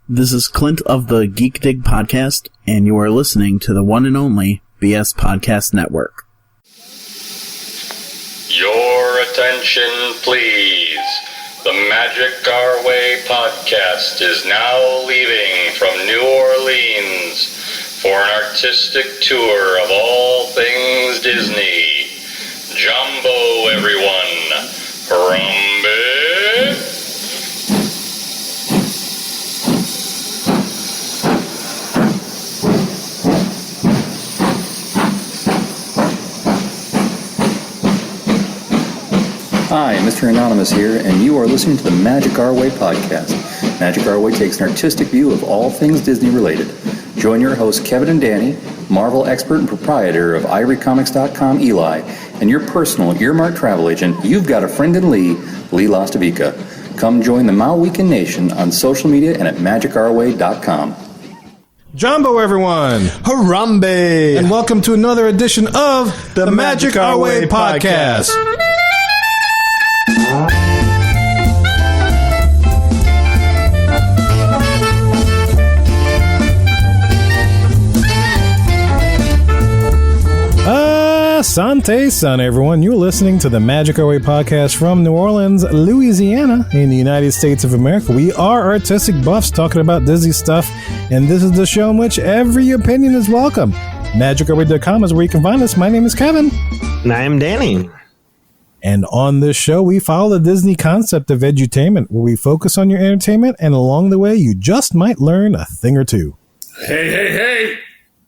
This is Clint of the Geek Dig Podcast, and you are listening to the one and only BS Podcast Network. Your attention, please. The Magic Our Way podcast is now leaving from New Orleans for an artistic tour of all things Disney. Jumbo, everyone. Harambe. Hi, Mr. Anonymous here, and you are listening to the Magic Our Way podcast. Magic Our Way takes an artistic view of all things Disney related. Join your hosts Kevin and Danny, Marvel expert and proprietor of ivorycomics.com, Eli, and your personal earmarked travel agent. You've got a friend in Lee Lastavica. Come join the MOW Weekend Nation on social media and at magicourway.com. Jumbo, everyone! Harambe! And welcome to another edition of the Magic Our Way podcast. Asante San, everyone. You're listening to the Magic Our Way podcast from New Orleans, Louisiana, in the United States of America. We are artistic buffs talking about Disney stuff, and this is the show in which every opinion is welcome. MagicOurWay.com is where you can find us. My name is Kevin. And I am Danny. And on this show, we follow the Disney concept of edutainment, where we focus on your entertainment, and along the way, you just might learn a thing or two. Hey.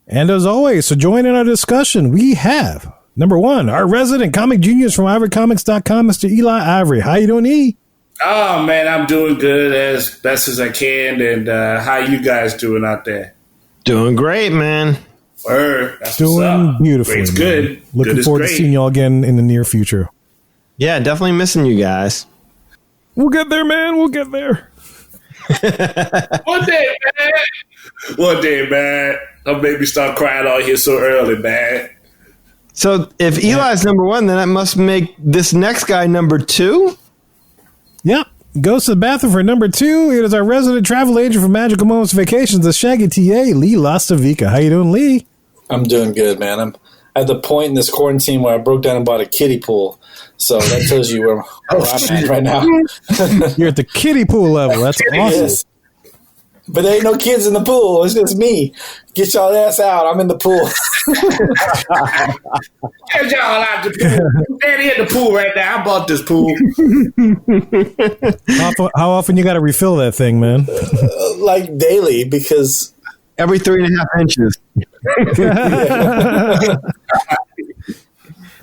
And as always, to join in our discussion, we have, number one, our resident comic genius from ivorycomics.com, Mr. Eli Ivory. How you doing, E? Oh, man, I'm doing good as best as I can. And how you guys doing out there? Doing great, man. Word. That's doing beautifully. It's good. Looking good forward to seeing y'all again in the near future. Yeah, definitely missing you guys. We'll get there, man. We'll get there. One day, man. Don't make me start crying out here so early, man. So if Eli's number one, then that must make this next guy number two? Yep. Goes to the bathroom for number two. It is our resident travel agent for Magical Moments Vacations, the Shaggy TA, Lee Lastavica. How you doing, Lee? I'm doing good, man. I'm at the point in this quarantine where I broke down and bought a kiddie pool. So that tells you where I'm at right now. You're at the kiddie pool level. That's awesome. Yes. But there ain't no kids in the pool. It's just me. Get y'all ass out. I'm in the pool. Get y'all out the pool. Daddy in the pool right now. I bought this pool. How often you got to refill that thing, man? Like daily, because... Every 3.5 inches.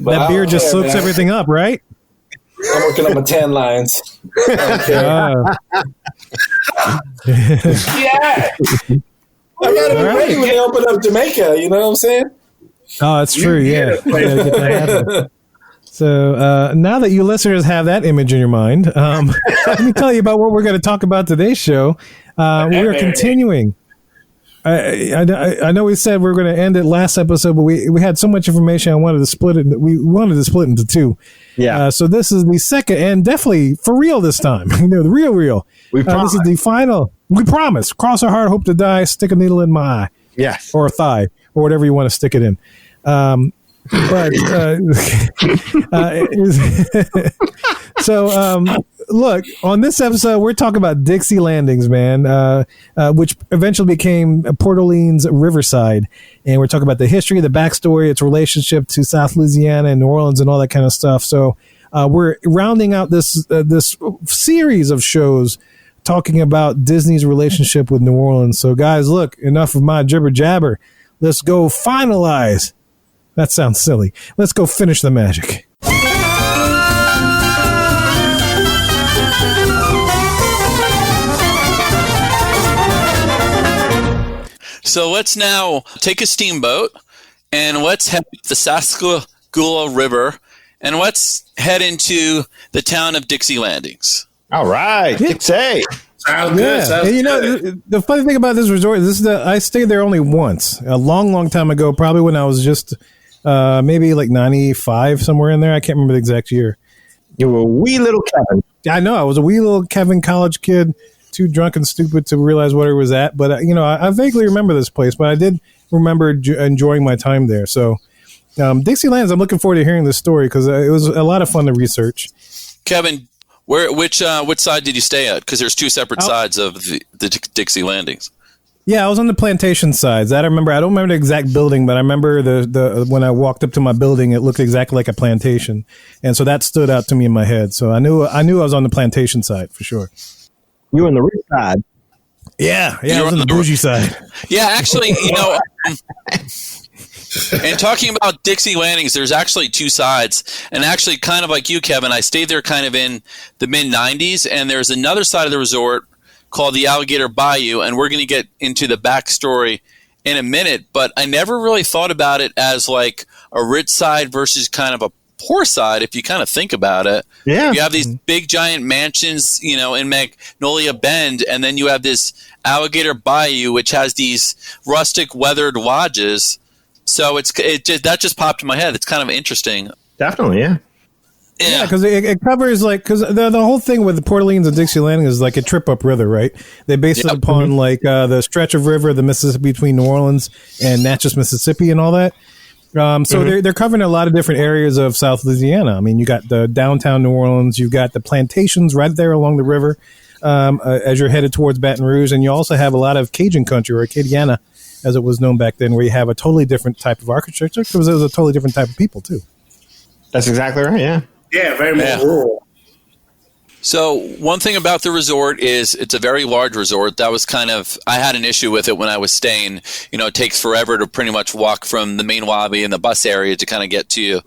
That beer just soaks everything up, right? I'm working on my tan lines. Yeah. I got to be ready when they open up Jamaica. You know what I'm saying? Oh, that's true. Yeah. So now that you listeners have that image in your mind, let me tell you about what we're going to talk about today's show. We are continuing. I know we said we were going to end it last episode, but we had so much information. I wanted to split it. We wanted to split into two. Yeah. So this is the second, and definitely for real this time. The real. We promise. This is the final. We promise. Cross our heart, hope to die. Stick a needle in my eye. Yes. Or a thigh, or whatever you want to stick it in. Look, on this episode, we're talking about Dixie Landings, man, which eventually became Port Orleans Riverside. And we're talking about the history, the backstory, its relationship to South Louisiana and New Orleans and all that kind of stuff. So we're rounding out this series of shows talking about Disney's relationship with New Orleans. So, guys, look, enough of my jibber jabber. Let's go finalize. That sounds silly. Let's go finish the magic. So let's now take a steamboat and let's head up the Sassagoula River and let's head into the town of Dixie Landings. All right. Dixie. Sounds good. Sounds and good. The funny thing about this resort is I stayed there only once, a long time ago, probably when I was just maybe like 95, somewhere in there. I can't remember the exact year. You were a wee little Kevin. I know. I was a wee little Kevin college kid. too drunk and stupid to realize what it was at. But I vaguely remember this place, but I did remember enjoying my time there. So Dixie Landings, I'm looking forward to hearing this story because it was a lot of fun to research. Kevin, which side did you stay at? Because there's two separate sides of the Dixie Landings. Yeah, I was on the plantation sides. I don't remember the exact building, but I remember the when I walked up to my building, it looked exactly like a plantation, and so that stood out to me in my head. So I knew I was on the plantation side for sure. You were on the rich side. Yeah, I was on the bougie side. Yeah, actually, and talking about Dixie Landings, there's actually two sides. And actually, kind of like you, Kevin, I stayed there kind of in the mid-'90s, and there's another side of the resort called the Alligator Bayou, and we're going to get into the backstory in a minute. But I never really thought about it as like a rich side versus kind of a poor side, if you kind of think about it. Yeah. You have these big, giant mansions, in Magnolia Bend, and then you have this Alligator Bayou, which has these rustic, weathered lodges. So that just popped in my head. It's kind of interesting. Definitely, yeah. Yeah, because it covers because the whole thing with the Port Orleans and Dixie Landing is like a trip up river, right? They base it upon the stretch of river, the Mississippi between New Orleans and Natchez, Mississippi, and all that. So they're covering a lot of different areas of South Louisiana. I mean, you got the downtown New Orleans, you've got the plantations right there along the river as you're headed towards Baton Rouge, and you also have a lot of Cajun country, or Acadiana, as it was known back then, where you have a totally different type of architecture because it was a totally different type of people too. That's exactly right. Yeah. Yeah, very much rural. So one thing about the resort is it's a very large resort. That was I had an issue with it when I was staying. It takes forever to pretty much walk from the main lobby and the bus area to kind of get to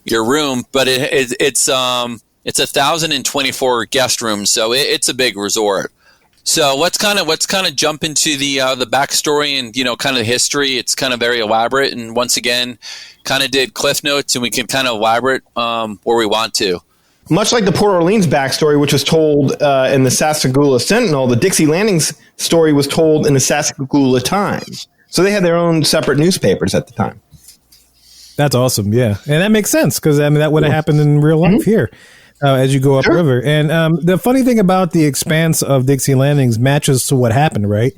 your room. But it's 1,024 guest rooms, so it's a big resort. So let's kind of jump into the backstory and kind of the history. It's kind of very elaborate, and once again, kind of did Cliff Notes, and we can kind of elaborate where we want to. Much like the Port Orleans backstory, which was told in the Sassagoula Sentinel, the Dixie Landings story was told in the Sassagoula Times. So they had their own separate newspapers at the time. That's awesome, yeah, and that makes sense because that would have happened in real life here. As you go upriver. And the funny thing about the expanse of Dixie Landings matches to what happened, right?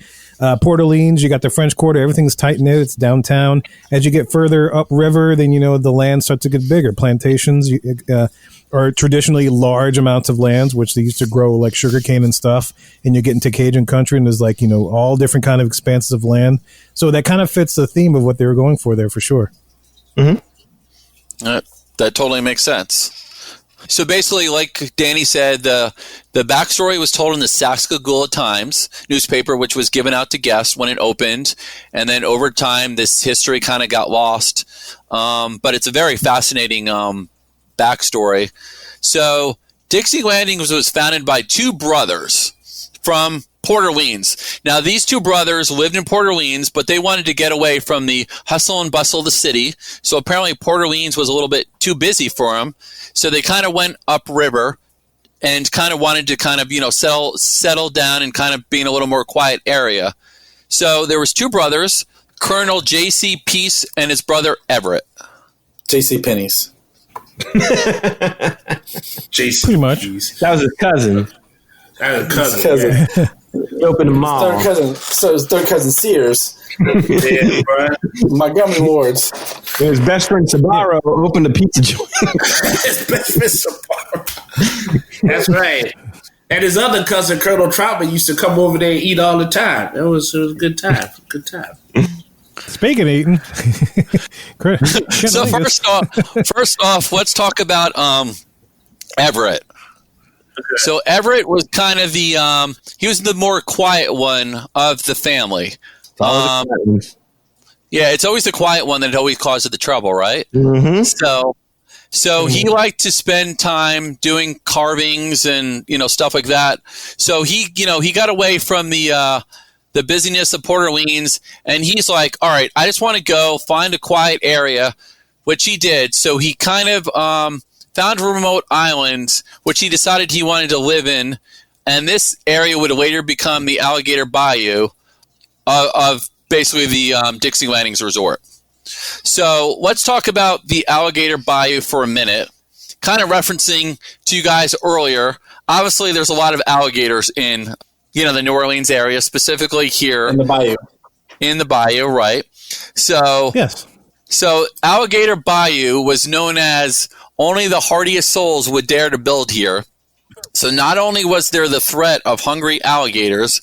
Port Orleans, you got the French Quarter, everything's tight knit, it's downtown. As you get further upriver, then the land starts to get bigger. Plantations are traditionally large amounts of lands, which they used to grow like sugarcane and stuff. And you get into Cajun country, and there's all different kind of expanses of land. So that kind of fits the theme of what they were going for there, for sure. Mm-hmm. That totally makes sense. So basically, like Danny said, the backstory was told in the Sassagoula Times newspaper, which was given out to guests when it opened. And then over time, this history kind of got lost. But it's a very fascinating backstory. So Dixie Landings was founded by two brothers from Port Orleans. Now, these two brothers lived in Port Orleans, but they wanted to get away from the hustle and bustle of the city. So apparently Port Orleans was a little bit too busy for them. So they kind of went upriver and kind of wanted to kind of, settle down and kind of be in a little more quiet area. So there was two brothers, Colonel J.C. Peace and his brother Everett. J.C. Pennies. J.C. Pretty much. That was his cousin. That was his cousin. Yeah. He opened a mall. His third cousin Sears. Yeah, bro. Montgomery Wards. His best friend Sabaro opened a pizza joint. His best friend Sabaro. That's right. And his other cousin, Colonel Troutman, used to come over there and eat all the time. It was a good time. Good time. Speaking of eating. So first off, let's talk about Everett. Okay. So Everett was kind of he was the more quiet one of the family. Yeah, it's always the quiet one that always causes the trouble, right? Mm-hmm. So he liked to spend time doing carvings and stuff like that. So he got away from the busyness of Port Orleans, and he's like, all right, I just want to go find a quiet area, which he did. So he kind of found a remote island, which he decided he wanted to live in, and this area would later become the Alligator Bayou of basically the Dixie Landings Resort. So let's talk about the Alligator Bayou for a minute, kind of referencing to you guys earlier. Obviously, there's a lot of alligators in the New Orleans area, specifically here In the bayou. in the bayou, right? So Yes. So Alligator Bayou was known as only the hardiest souls would dare to build here. So not only was there the threat of hungry alligators,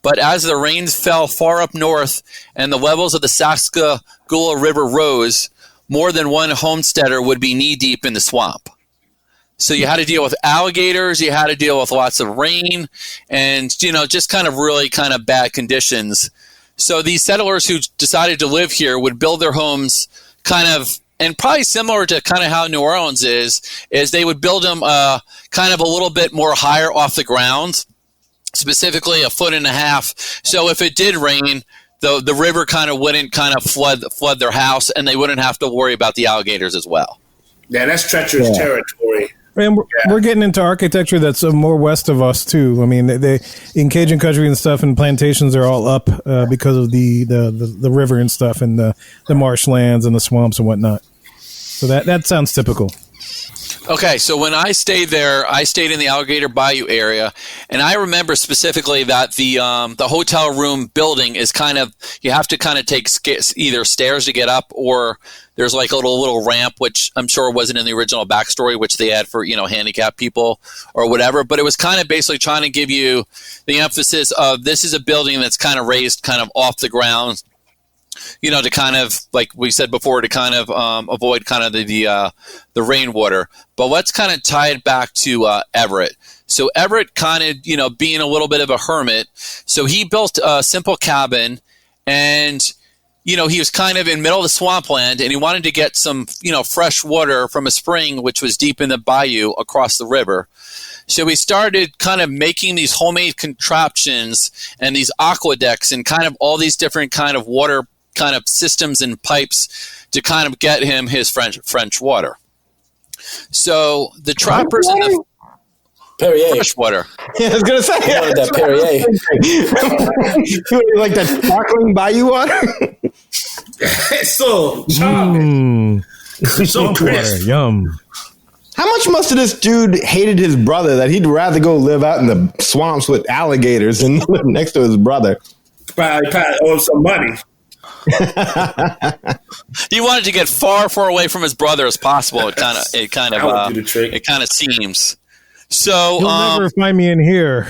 but as the rains fell far up north and the levels of the Sassagoula River rose, more than one homesteader would be knee-deep in the swamp. So you had to deal with alligators, you had to deal with lots of rain, and, just kind of really kind of bad conditions. So these settlers who decided to live here would build their homes kind of, and probably similar to kind of how New Orleans is they would build them kind of a little bit more higher off the ground, specifically 1.5 feet. So if it did rain, the river kind of wouldn't kind of flood their house, and they wouldn't have to worry about the alligators as well. Yeah, that's treacherous territory. And we're getting into architecture that's more west of us too. I mean, they in Cajun country and stuff, and plantations are all up because of the river and stuff, and the marshlands and the swamps and whatnot. So that sounds typical. Okay, so when I stayed there, I stayed in the Alligator Bayou area, and I remember specifically that the hotel room building is kind of, you have to kind of take either stairs to get up, or there's like a little ramp, which I'm sure wasn't in the original backstory, which they had for, handicapped people or whatever. But it was kind of basically trying to give you the emphasis of this is a building that's kind of raised kind of off the ground, to kind of, like we said before, to kind of avoid kind of the rainwater. But let's kind of tie it back to Everett. So Everett kind of, being a little bit of a hermit, so he built a simple cabin, and he was kind of in the middle of the swampland, and he wanted to get some, fresh water from a spring which was deep in the bayou across the river. So we started kind of making these homemade contraptions and these aqueducts and kind of all these different kind of water kind of systems and pipes to kind of get him his French water. So the trappers and the Perrier. fresh water. Yeah, I was going to say. I wanted that Perrier. Like that sparkling bayou water? It's so charming. So crisp. Yum. How much must have this dude hated his brother that he'd rather go live out in the swamps with alligators than live next to his brother? Probably owe him some money. He wanted to get far away from his brother as possible. It kind would do the trick. it kind of seems. So You'll never find me in here.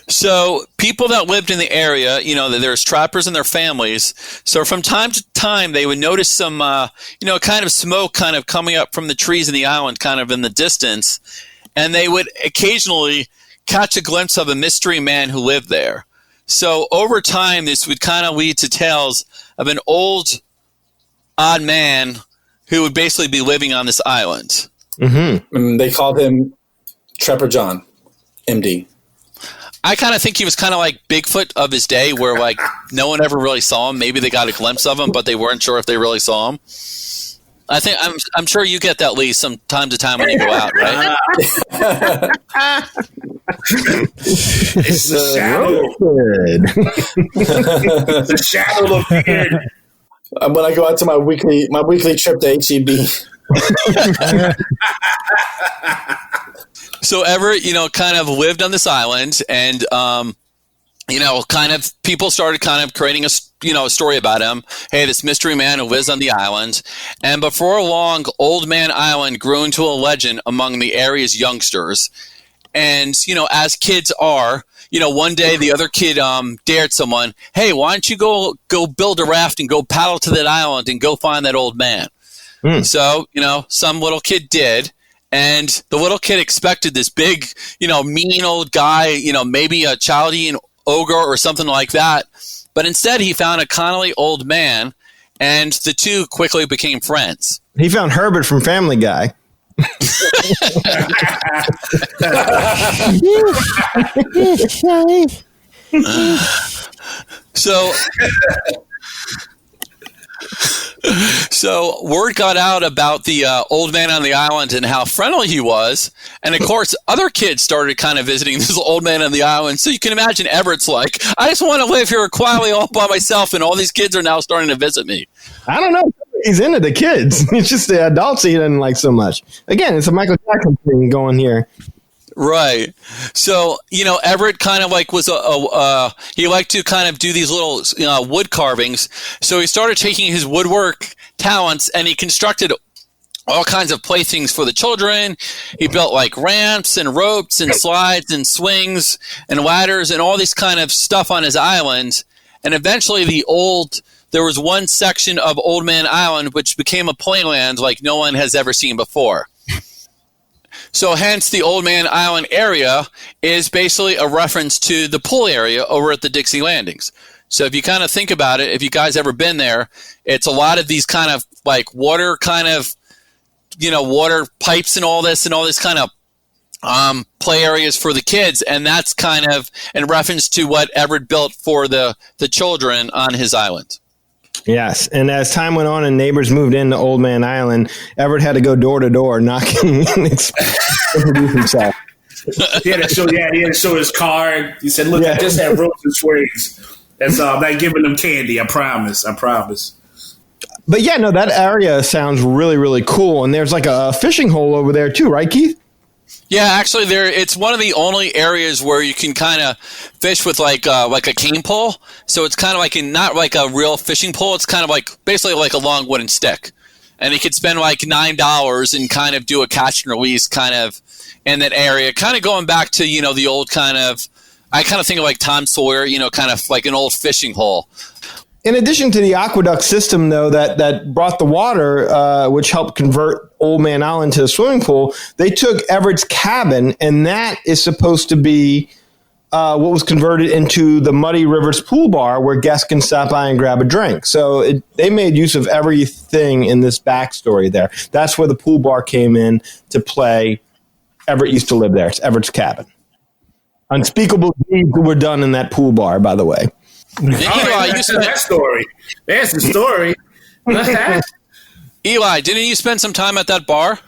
So people that lived in the area, there's trappers and their families. So from time to time, they would notice some, kind of smoke kind of coming up from the trees in the island, kind of in the distance, and they would occasionally catch a glimpse of a mystery man who lived there. So over time, this would kind of lead to tales of an old, odd man who would basically be living on this island. Mm-hmm. And they called him Trapper John, MD. I kind of think he was kind of like Bigfoot of his day, where like no one ever really saw him. Maybe they got a glimpse of him, but they weren't sure if they really saw him. I think I'm sure you get that, Lee, some time to time when you go out, right? It's the shadow. It's the shadow of beard. When I go out to my weekly trip to HEB. So Everett, kind of lived on this island, and kind of people started kind of creating a story about him. Hey, this mystery man who lives on the island. And before long, Old Man Island grew into a legend among the area's youngsters. And, as kids are, one day the other kid dared someone, hey, why don't you go build a raft and go paddle to that island and go find that old man? So, some little kid did. And the little kid expected this big, mean old guy, maybe a Chaldean ogre or something like that. But instead, he found a Connolly old man, and the two quickly became friends. He found Herbert from Family Guy. So word got out about the old man on the island and how friendly he was. And, of course, other kids started kind of visiting this old man on the island. So you can imagine Everett's like, I just want to live here quietly all by myself, and all these kids are now starting to visit me. I don't know. He's into the kids. It's just the adults he doesn't like so much. Again, it's a Michael Jackson thing going here. Right. So, Everett kind of like was he liked to kind of do these little wood carvings. So he started taking his woodwork talents and he constructed all kinds of playthings for the children. He built like ramps and ropes and slides and swings and ladders and all this kind of stuff on his island. And eventually there was one section of Old Man Island which became a playland like no one has ever seen before. So hence the Old Man Island area is basically a reference to the pool area over at the Dixie Landings. So if you kind of think about it, if you guys ever been there, it's a lot of these kind of like water kind of, water pipes and all this kind of play areas for the kids. And that's kind of in reference to what Everett built for the children on his island. Yes, and as time went on and neighbors moved into Old Man Island, Everett had to go door to door knocking and introduce himself. He had to show his card. He said, "Look, I just had ropes and swings." That's all. I'm not giving them candy. I promise. But yeah, no, that area sounds really, really cool. And there's like a fishing hole over there too, right, Keith? Yeah, actually, it's one of the only areas where you can kind of fish with like a cane pole. So it's kind of like not like a real fishing pole. It's kind of like basically like a long wooden stick, and you could spend like $9 and kind of do a catch and release kind of in that area. Kind of going back to the old kind of. I kind of think of like Tom Sawyer, kind of like an old fishing hole. In addition to the aqueduct system, though, that brought the water, which helped convert Old Man Island to a swimming pool, they took Everett's cabin, and that is supposed to be what was converted into the Muddy Rivers Pool Bar, where guests can stop by and grab a drink. So they made use of everything in this backstory there. That's where the pool bar came in to play. Everett used to live there. It's Everett's cabin. Unspeakable deeds were done in that pool bar, by the way. That story. That's the story. Eli, didn't you spend some time at that bar?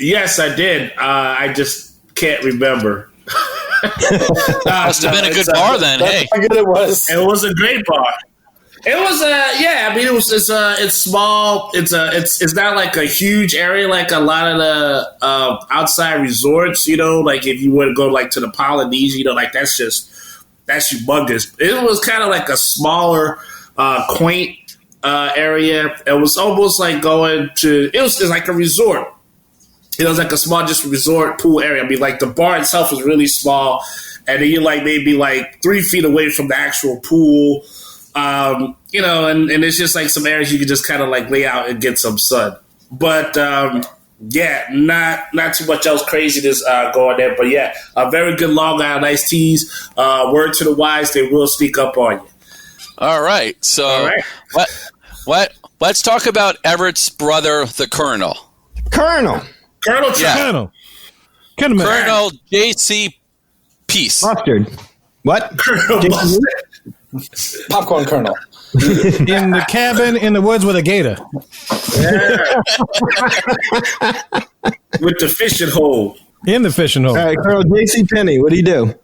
Yes, I did. I just can't remember. Must have been a good bar then. Hey, how good it was. It was a great bar. It was it's small. It's not like a huge area like a lot of the outside resorts. Like if you were to go like to the Polynesian, like that's humongous. It was kind of like a smaller, quaint area. It was almost like going to. It was like a resort. It was like a small, just resort pool area. I mean, like the bar itself was really small, and then you're like maybe like 3 feet away from the actual pool. And it's just like some areas you can just kind of like lay out and get some sun. But not too much else craziness going there. But yeah, a very good Long Island iced teas. Word to the wise, they will sneak up on you. All right. So let's talk about Everett's brother, the Colonel. Colonel J.C. Peace. Mustard. What? Colonel Popcorn Colonel. In the cabin in the woods with a gator. Yeah. With the fishing hole. In the fishing hole. All right, Colonel J.C. Penney, what do you do?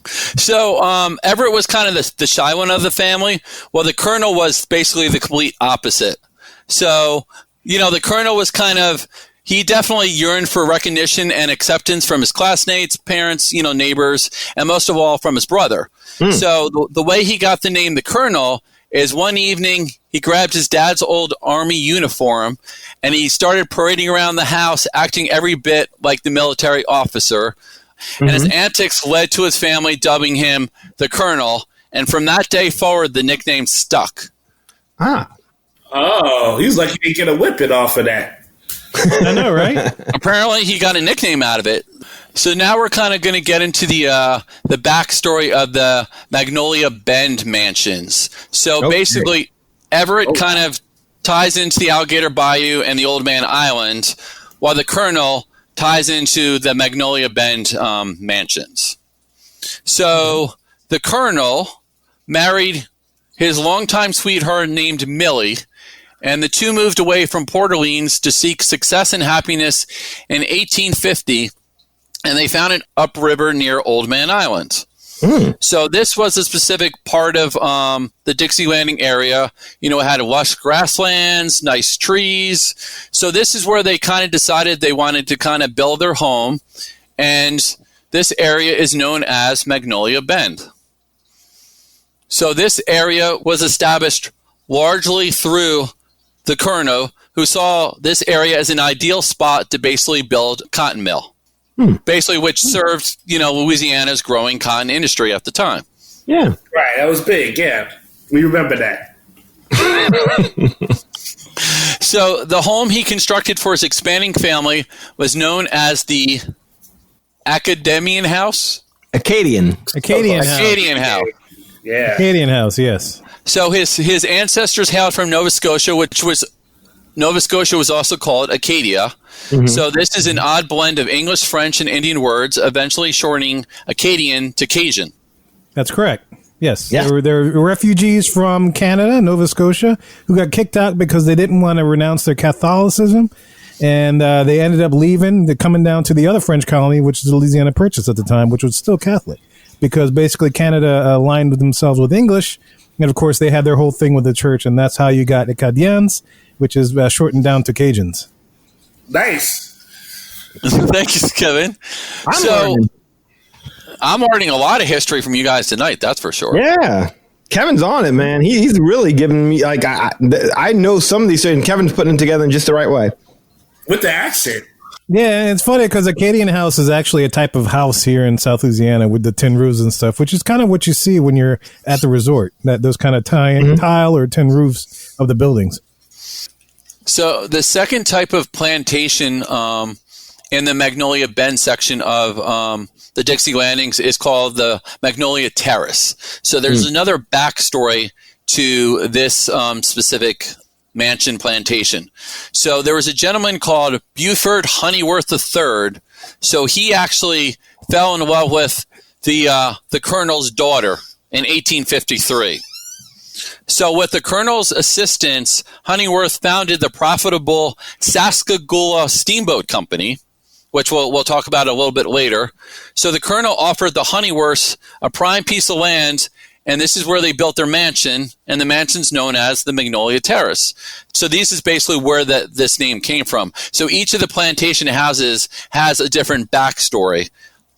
So Everett was kind of the shy one of the family. Well, the Colonel was basically the complete opposite. So, the Colonel was kind of, he definitely yearned for recognition and acceptance from his classmates, parents, neighbors, and most of all from his brother. So the way he got the name the Colonel is one evening he grabbed his dad's old army uniform and he started parading around the house acting every bit like the military officer. And his antics led to his family dubbing him the Colonel. And from that day forward, the nickname stuck. Oh, he's like he didn't get a whipping off of that. I know, right? Apparently he got a nickname out of it. So now we're kind of going to get into the backstory of the Magnolia Bend mansions. So basically, Everett kind of ties into the Alligator Bayou and the Old Man Island, while the Colonel ties into the Magnolia Bend mansions. So the Colonel married his longtime sweetheart named Millie, and the two moved away from Port Orleans to seek success and happiness in 1850, and they found it upriver near Old Man Island. So this was a specific part of the Dixie Landing area. It had lush grasslands, nice trees. So this is where they kind of decided they wanted to kind of build their home. and this area is known as Magnolia Bend. So this area was established largely through the Colonel, who saw this area as an ideal spot to basically build a cotton mill, basically which served, Louisiana's growing cotton industry at the time. Yeah. Right, that was big, yeah. We remember that. So the home he constructed for his expanding family was known as the Acadian House. Acadian House. Yeah. Acadian House, yes. So his ancestors hailed from Nova Scotia, Nova Scotia was also called Acadia. Mm-hmm. So this is an odd blend of English, French, and Indian words, eventually shortening Acadian to Cajun. That's correct. Yes. Yeah. There were refugees from Canada, Nova Scotia, who got kicked out because they didn't want to renounce their Catholicism. And they ended up leaving. They're coming down to the other French colony, which is the Louisiana Purchase at the time, which was still Catholic. Because basically Canada aligned with themselves with English. And, of course, they had their whole thing with the church. And that's how you got Acadians, which is shortened down to Cajuns. Nice. Thank you, Kevin. I'm learning a lot of history from you guys tonight, that's for sure. Yeah. Kevin's on it, man. He's really giving me, I know some of these things, and Kevin's putting them together in just the right way. With the accent. Yeah, it's funny because Acadian house is actually a type of house here in South Louisiana with the tin roofs and stuff, which is kind of what you see when you're at the resort, those kind of tile or tin roofs of the buildings. So the second type of plantation in the Magnolia Bend section of the Dixie Landings is called the Magnolia Terrace. So there's another backstory to this specific mansion plantation. So there was a gentleman called Buford Honeyworth III. So he actually fell in love with the Colonel's daughter in 1853. So with the Colonel's assistance, Honeyworth founded the profitable Saskagula Steamboat Company, which we'll talk about a little bit later. So the Colonel offered the Honeyworths a prime piece of land, and this is where they built their mansion, and the mansion's known as the Magnolia Terrace. So this is basically where this name came from. So each of the plantation houses has a different backstory,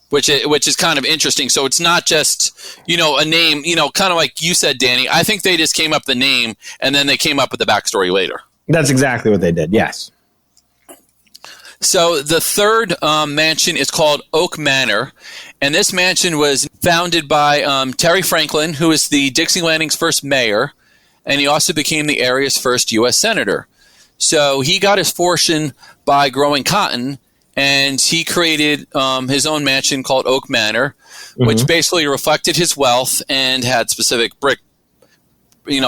which is kind of interesting. So it's not just, a name, kind of like you said, Danny. I think they just came up with the name, and then they came up with the backstory later. That's exactly what they did, yes. So the third mansion is called Oak Manor, and this mansion was founded by Terry Franklin, who is the Dixie Landings' first mayor, and he also became the area's first U.S. senator. So he got his fortune by growing cotton, and he created his own mansion called Oak Manor, which basically reflected his wealth and had specific brick,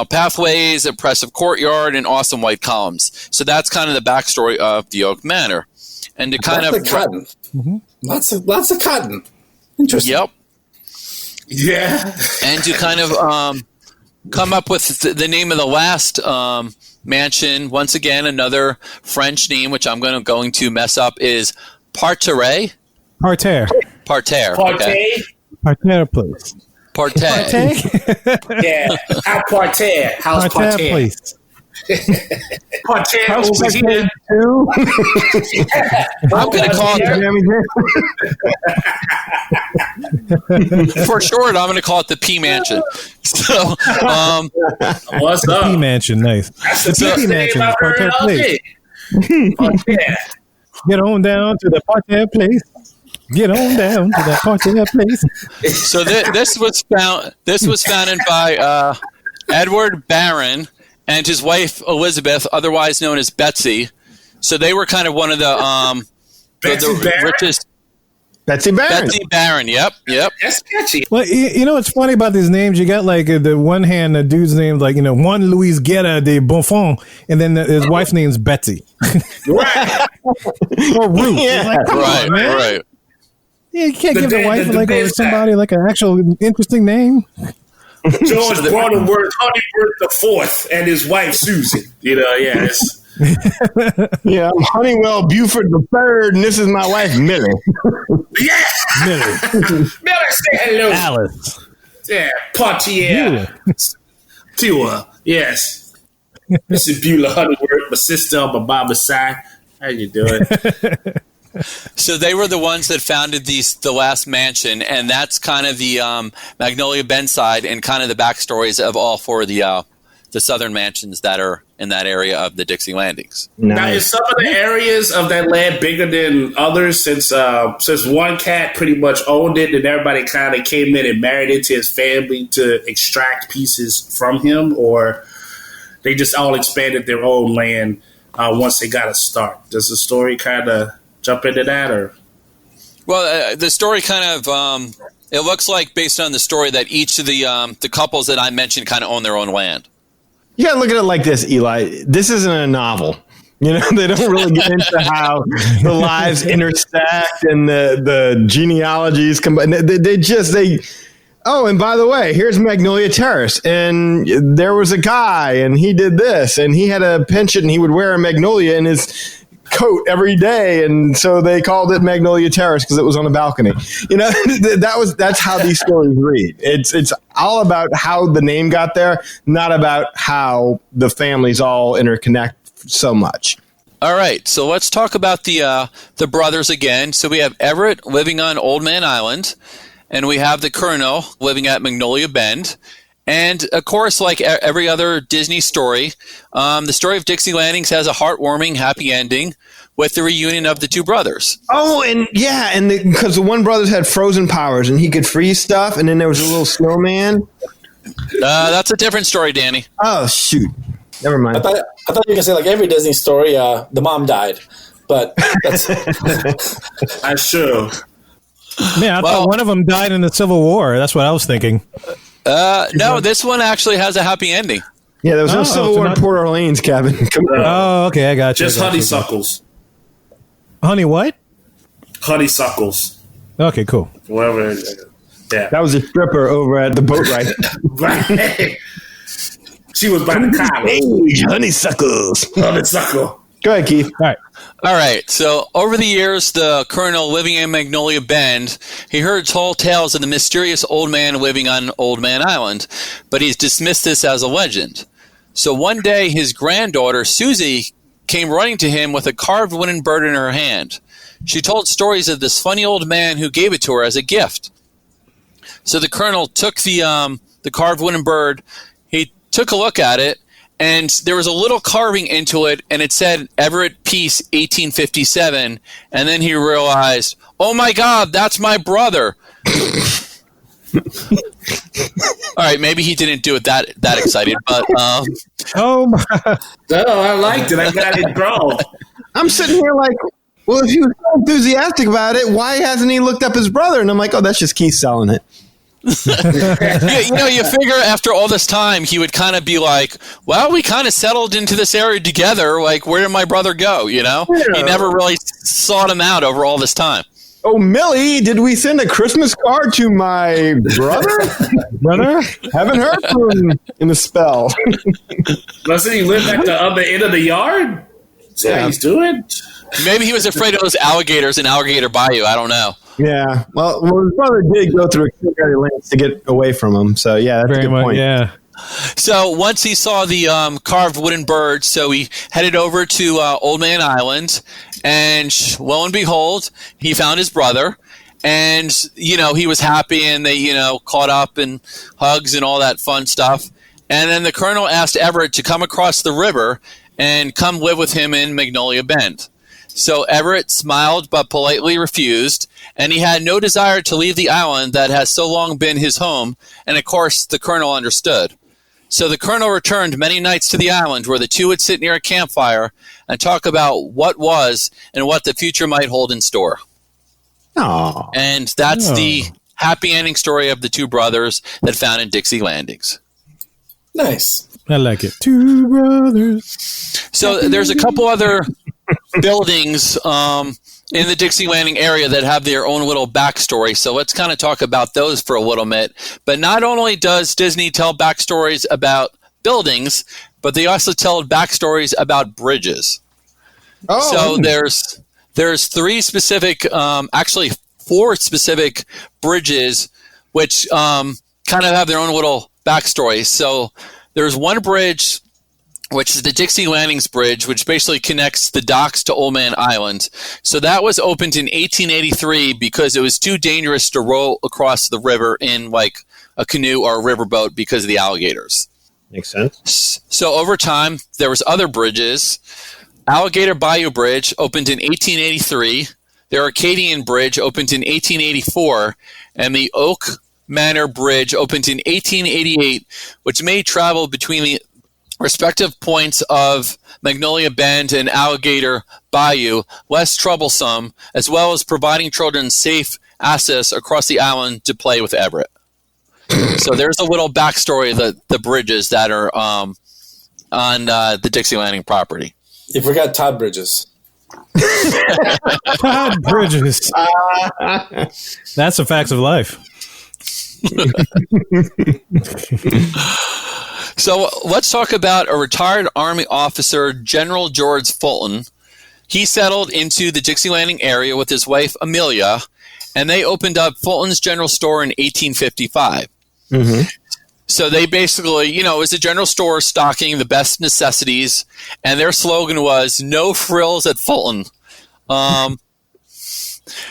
pathways, impressive courtyard, and awesome white columns. So that's kind of the backstory of the Oak Manor. And to kind of cotton. Lots of cotton. Interesting. Yep. Yeah. And to kind of come up with the name of the last mansion, once again, another French name, which I'm going to mess up, is Parterre. Parterre. Parterre. Parterre. Okay. Parterre, please. Parterre. Yeah. At Parterre. House Parterre, Parterre. please. Parterre House over here. too. I'm going to call it, for short, I'm going to call it the P Mansion. So, what's up? P Mansion, nice. That's the P best name Mansion, I've heard Parterre all Place. day. Parterre. Get on down to the Parterre Place. Get on down to the Parterre Place. So this was founded by Edward Barron and his wife Elizabeth, otherwise known as Betsy. So they were kind of one of the richest. Betsy Barron. Betsy Barron. Yep. That's catchy. Well, what's funny about these names? You got like the one hand, the dude's name, like, Juan Luis Guerra de Bonfont, and then his wife's name's Betsy. Right. Or Ruth. Yeah. Like, come on, man. Right. Yeah, you can't The give the band- wife the like or band somebody like an actual interesting name. George Bronnerworth Honeyworth the Fourth and his wife Susan. Yeah. Yeah, I'm Honeywell Buford the Third, and this is my wife Millie. Yeah. Millie. Millie, say hello. Alice. Yeah. Partier. Tua. Yes. This is Beulah Honeyworth, my sister on my mama's side. How you doing? So they were the ones that founded the last mansion, and that's kind of the Magnolia Bend side and kind of the backstories of all four of the southern mansions that are in that area of the Dixie Landings. Nice. Now, is some of the areas of that land bigger than others since one cat pretty much owned it and everybody kind of came in and married into his family to extract pieces from him, or they just all expanded their own land once they got a start? Does the story kind of jump into that, or? Well, the story kind of it looks like, based on the story, that each of the couples that I mentioned kind of own their own land. You gotta look at it like this, Eli. This isn't a novel. You know, they don't really get into how the lives intersect and the genealogies combine. Oh, and by the way, here's Magnolia Terrace, and there was a guy, and he did this, and he had a penchant, and he would wear a magnolia in his coat every day, and so they called it Magnolia Terrace because it was on a balcony. You know, that's how these stories read. It's all about how the name got there, not about how the families all interconnect so much. All right, so let's talk about the brothers again. So we have Everett living on Old Man Island, and we have the Colonel living at Magnolia Bend. And, of course, like every other Disney story, the story of Dixie Landings has a heartwarming, happy ending with the reunion of the two brothers. Oh, and yeah, and because the one brother had frozen powers, and he could freeze stuff, and then there was a little snowman. That's a different story, Danny. Oh, shoot. Never mind. I thought you were going to say, like every Disney story, the mom died. But that's... I sure. Man, I thought one of them died in the Civil War. That's what I was thinking. No, this one actually has a happy ending. Yeah, there was no Civil War in Port Orleans, Kevin. Come on. Oh, okay, I got you. Just honeysuckles. Honey what? Honeysuckles. Okay, cool. Whatever. Yeah. That was a stripper over at the boat ride. Right. She was by the car. Hey, honeysuckles. Honeysuckle. Go ahead, Keith. All right. So over the years, the Colonel living in Magnolia Bend, he heard tall tales of the mysterious old man living on Old Man Island, but he's dismissed this as a legend. So one day, his granddaughter, Susie, came running to him with a carved wooden bird in her hand. She told stories of this funny old man who gave it to her as a gift. So the Colonel took the carved wooden bird, he took a look at it, and there was a little carving into it, and it said Everett Peace 1857. And then he realized, oh my God, that's my brother. All right, maybe he didn't do it that excited, but oh my! No, I liked it. I got it drawn. I'm sitting here like, well, if he was so enthusiastic about it, why hasn't he looked up his brother? And I'm like, oh, that's just Keith selling it. you figure after all this time he would kind of be like, well, we kind of settled into this area together, like where did my brother go, you know? Yeah. He never really sought him out over all this time. Oh, Millie, did we send a Christmas card to my brother? Haven't heard from him in a spell. Doesn't he live at the other end of the yard? That's what he's doing. Maybe he was afraid of those alligators in Alligator Bayou. I don't know. Yeah. Well, his brother did go through extraordinary lengths to get away from him. So, yeah, that's a good point. Yeah. So once he saw the carved wooden bird, so he headed over to Old Man Island, and lo and behold, he found his brother, and, he was happy, and they, caught up and hugs and all that fun stuff. And then the Colonel asked Everett to come across the river and come live with him in Magnolia Bend. So Everett smiled but politely refused, and he had no desire to leave the island that has so long been his home, and of course the Colonel understood. So the Colonel returned many nights to the island where the two would sit near a campfire and talk about what was and what the future might hold in store. Aww. And that's the happy ending story of the two brothers that found in Dixie Landings. Nice. I like it. Two brothers. So there's a couple other buildings in the Dixie Landing area that have their own little backstory. So let's kind of talk about those for a little bit. But not only does Disney tell backstories about buildings, but they also tell backstories about bridges. So there's three specific, actually four specific bridges, which kind of have their own little backstory. So there's one bridge which is the Dixie Landings Bridge, which basically connects the docks to Old Man Island. So that was opened in 1883 because it was too dangerous to row across the river in like a canoe or a riverboat because of the alligators. Makes sense. So over time, there was other bridges. Alligator Bayou Bridge opened in 1883. The Arcadian Bridge opened in 1884. And the Oak Manor Bridge opened in 1888, which made travel between the respective points of Magnolia Bend and Alligator Bayou less troublesome, as well as providing children safe access across the island to play with Everett. So there's a little backstory of the bridges that are on the Dixie Landing property. You forgot Todd Bridges. Todd Bridges. That's the facts of life. So let's talk about a retired Army officer, General George Fulton. He settled into the Dixie Landing area with his wife, Amelia, and they opened up Fulton's General Store in 1855. Mm-hmm. So they basically, it was a general store stocking the best necessities, and their slogan was, "No frills at Fulton."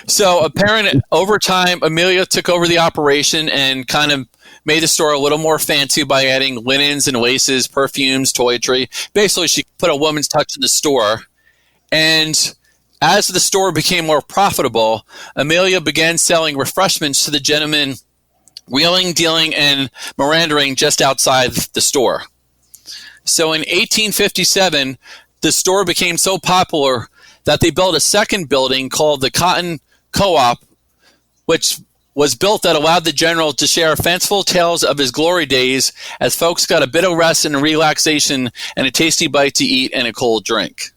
So apparently, over time, Amelia took over the operation and kind of made the store a little more fancy by adding linens and laces, perfumes, toiletry. Basically, she put a woman's touch in the store. And as the store became more profitable, Amelia began selling refreshments to the gentlemen wheeling, dealing, and merandering just outside the store. So in 1857, the store became so popular that they built a second building called the Cotton Co-op, which was built that allowed the general to share fanciful tales of his glory days as folks got a bit of rest and relaxation and a tasty bite to eat and a cold drink.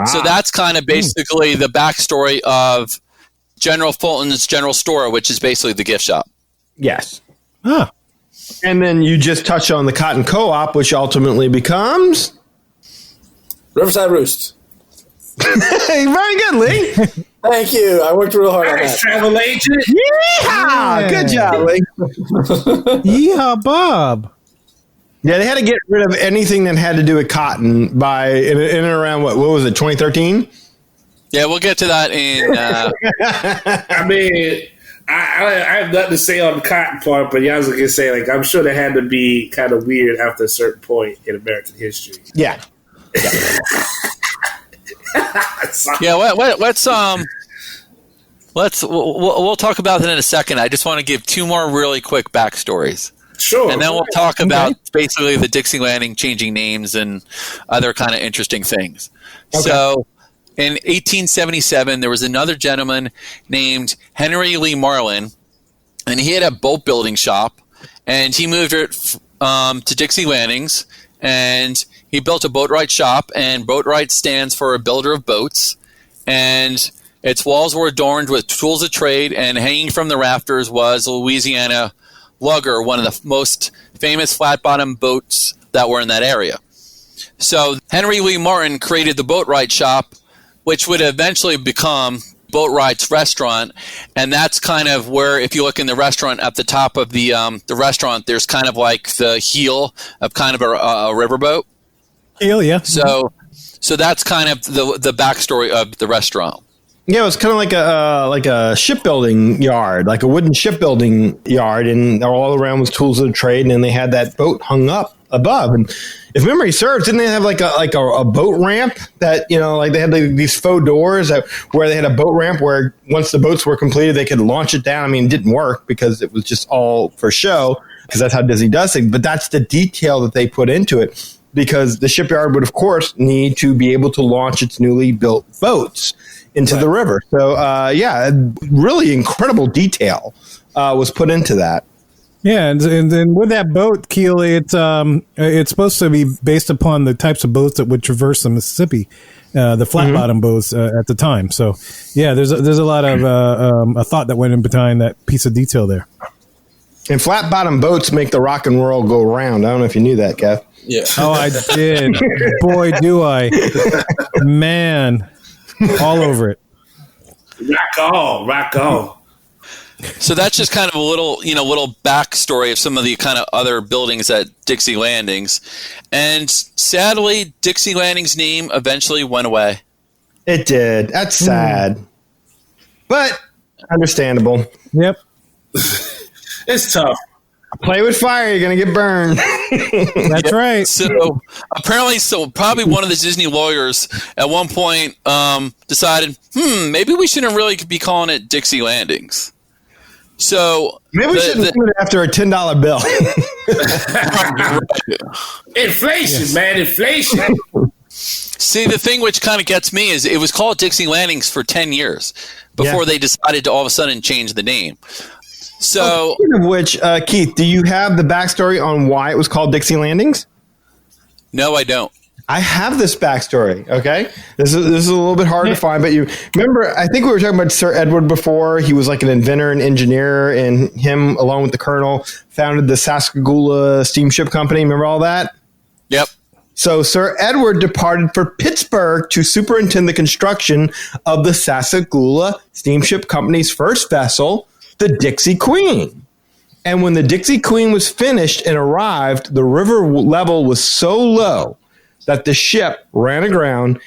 So that's kind of basically the backstory of General Fulton's General Store, which is basically the gift shop. Yes. Huh. And then you just touch on the Cotton Co-op, which ultimately becomes Riverside Roost. Very good, Lee. Thank you. I worked real hard on that. Travel agent. Yeah. Good job, Lee. Yeehaw, Bob. Yeah, they had to get rid of anything that had to do with cotton by in and around what was it, 2013? Yeah, we'll get to that in. I mean, I have nothing to say on the cotton part, but yeah, I was going to say, like, I'm sure that had to be kind of weird after a certain point in American history. Yeah. Yeah, we'll talk about that in a second. I just want to give two more really quick backstories. Sure. And then we'll talk about basically the Dixie Landing changing names and other kind of interesting things. Okay. So in 1877, there was another gentleman named Henry Lee Marlin, and he had a boat building shop, and he moved it to Dixie Landings, and he built a boatwright shop, and boatwright stands for a builder of boats, and its walls were adorned with tools of trade, and hanging from the rafters was Louisiana Lugger, one of the most famous flat-bottom boats that were in that area. So Henry Lee Martin created the boatwright shop, which would eventually become Boatwright's Restaurant, and that's kind of where, if you look in the restaurant at the top of the restaurant, there's kind of like the heel of kind of a riverboat. Heel, yeah. So that's kind of the backstory of the restaurant. Yeah, it was kind of like a shipbuilding yard, like a wooden shipbuilding yard, and all around was tools of the trade, and then they had that boat hung up above. And if memory serves, didn't they have like a boat ramp that, like they had these faux doors where they had a boat ramp where once the boats were completed, they could launch it down. I mean, it didn't work because it was just all for show, because that's how Disney does things. But that's the detail that they put into it, because the shipyard would, of course, need to be able to launch its newly built boats into the river. So, really incredible detail was put into that. Yeah, and then with that boat, keel, it's supposed to be based upon the types of boats that would traverse the Mississippi, the flat bottom boats at the time. So, yeah, there's a lot of a thought that went in behind that piece of detail there. And flat bottom boats make the rock and roll go round. I don't know if you knew that, Kev. Yeah. Oh, I did. Boy, do I. Man, all over it. Rock on. So that's just kind of a little backstory of some of the kind of other buildings at Dixie Landings. And sadly, Dixie Landings' name eventually went away. It did. That's sad. But understandable. Yep. It's tough. Play with fire, you're going to get burned. That's right. So apparently, probably one of the Disney lawyers at one point decided, maybe we shouldn't really be calling it Dixie Landings. So maybe we should name it after a $10 bill. Inflation, man, inflation. See, the thing which kind of gets me is it was called Dixie Landings for 10 years before they decided to all of a sudden change the name. So, speaking of which, Keith, do you have the backstory on why it was called Dixie Landings? No, I don't. I have this backstory. Okay, this is a little bit hard to find, but you remember? I think we were talking about Sir Edward before. He was like an inventor and engineer, and him, along with the colonel, founded the Pascagoula Steamship Company. Remember all that? Yep. So Sir Edward departed for Pittsburgh to superintend the construction of the Pascagoula Steamship Company's first vessel, the Dixie Queen. And when the Dixie Queen was finished and arrived, the river level was so low that the ship ran aground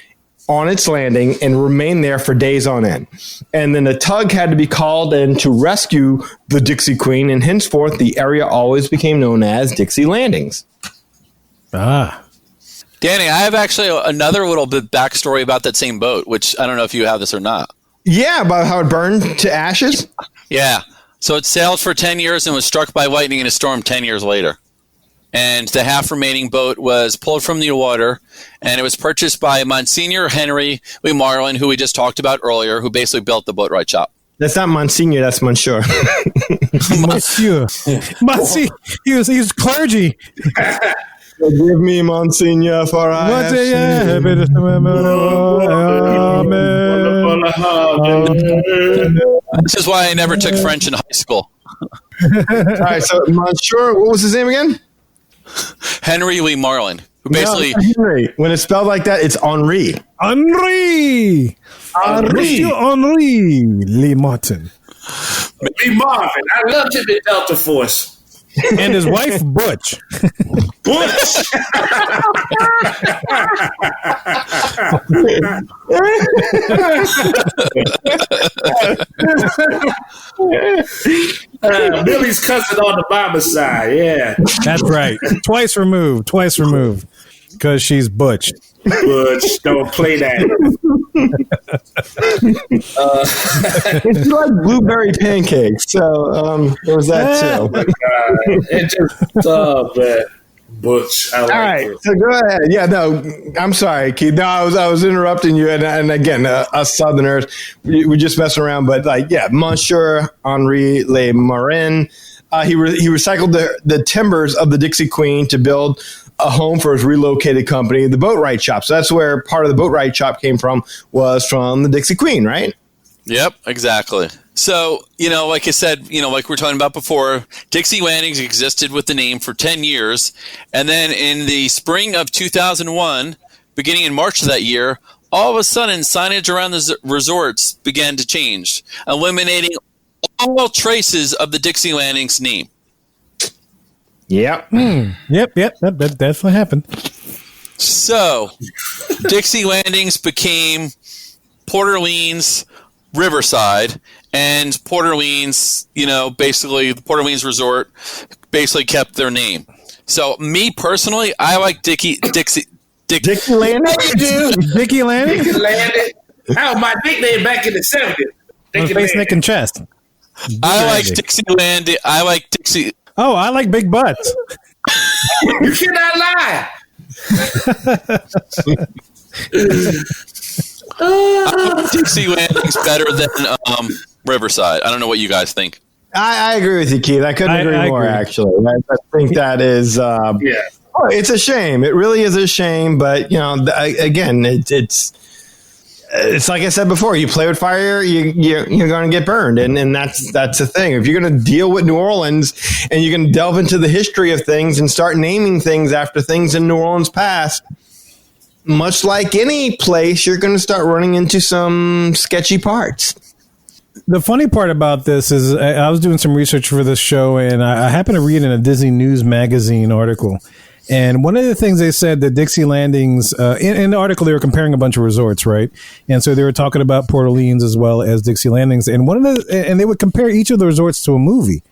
on its landing and remained there for days on end. And then a tug had to be called in to rescue the Dixie Queen, and henceforth the area always became known as Dixie Landings. Ah. Danny, I have actually another little bit backstory about that same boat, which I don't know if you have this or not. Yeah, about how it burned to ashes? Yeah. So it sailed for 10 years and was struck by lightning in a storm 10 years later. And the half remaining boat was pulled from the water, and it was purchased by Monsignor Henry Lee Marlin, who we just talked about earlier, who basically built the boatwright shop. That's not Monsignor, that's Monsieur. Monsieur. Monsieur. He was clergy. Forgive me, Monsignor, for I have sinned. This is why I never took French in high school. All right, so Monsieur, what was his name again? Henry Lee Marlin, who basically... No, Henry. When it's spelled like that, it's Henri. Henri! Monsieur Henri Lee Martin. Lee Marvin. I loved him in Delta Force. And his wife, Butch. Butch! Billy's cousin on the mama side, yeah. That's right. Twice removed. Because she's Butch. Butch, don't play that. It's like blueberry pancakes, so there was that too. It just, man. Butch. I like all right, it. so go ahead. Yeah, no, I'm sorry, Keith. No, I was interrupting you, and again, us Southerners, we just messing around. But Monsieur Henri Le Marin, he recycled the timbers of the Dixie Queen to build a home for his relocated company, the Boatwright Shop. So that's where part of the Boatwright Shop came from, was from the Dixie Queen, right? Yep, exactly. So, like I said, like we were talking about before, Dixie Landings existed with the name for 10 years. And then in the spring of 2001, beginning in March of that year, all of a sudden signage around the resorts began to change, eliminating all traces of the Dixie Landings name. Yep. Yep. That definitely happened. So, Dixie Landings became Port Orleans Riverside, and Port Orleans, basically the Port Orleans Resort basically kept their name. So, me personally, I like Dixie Landings? Dickie Landing? Dixie Landing. That was my nickname back in the 70s. Face, neck, and chest. I like Dixie Landing. I like Dixie. Oh, I like big butts. You cannot lie. I like Dixie Landings better than Riverside. I don't know what you guys think. I agree with you, Keith. I couldn't agree more, actually. I think that is... it's a shame. It really is a shame, but, again, it's like I said before, you play with fire, you're going to get burned. And that's the thing. If you're going to deal with New Orleans and you're going to delve into the history of things and start naming things after things in New Orleans past, much like any place, you're going to start running into some sketchy parts. The funny part about this is I was doing some research for this show, and I happened to read in a Disney News magazine article. And one of the things they said that Dixie Landings, in the article, they were comparing a bunch of resorts, right? And so they were talking about Port Orleans as well as Dixie Landings. And and they would compare each of the resorts to a movie.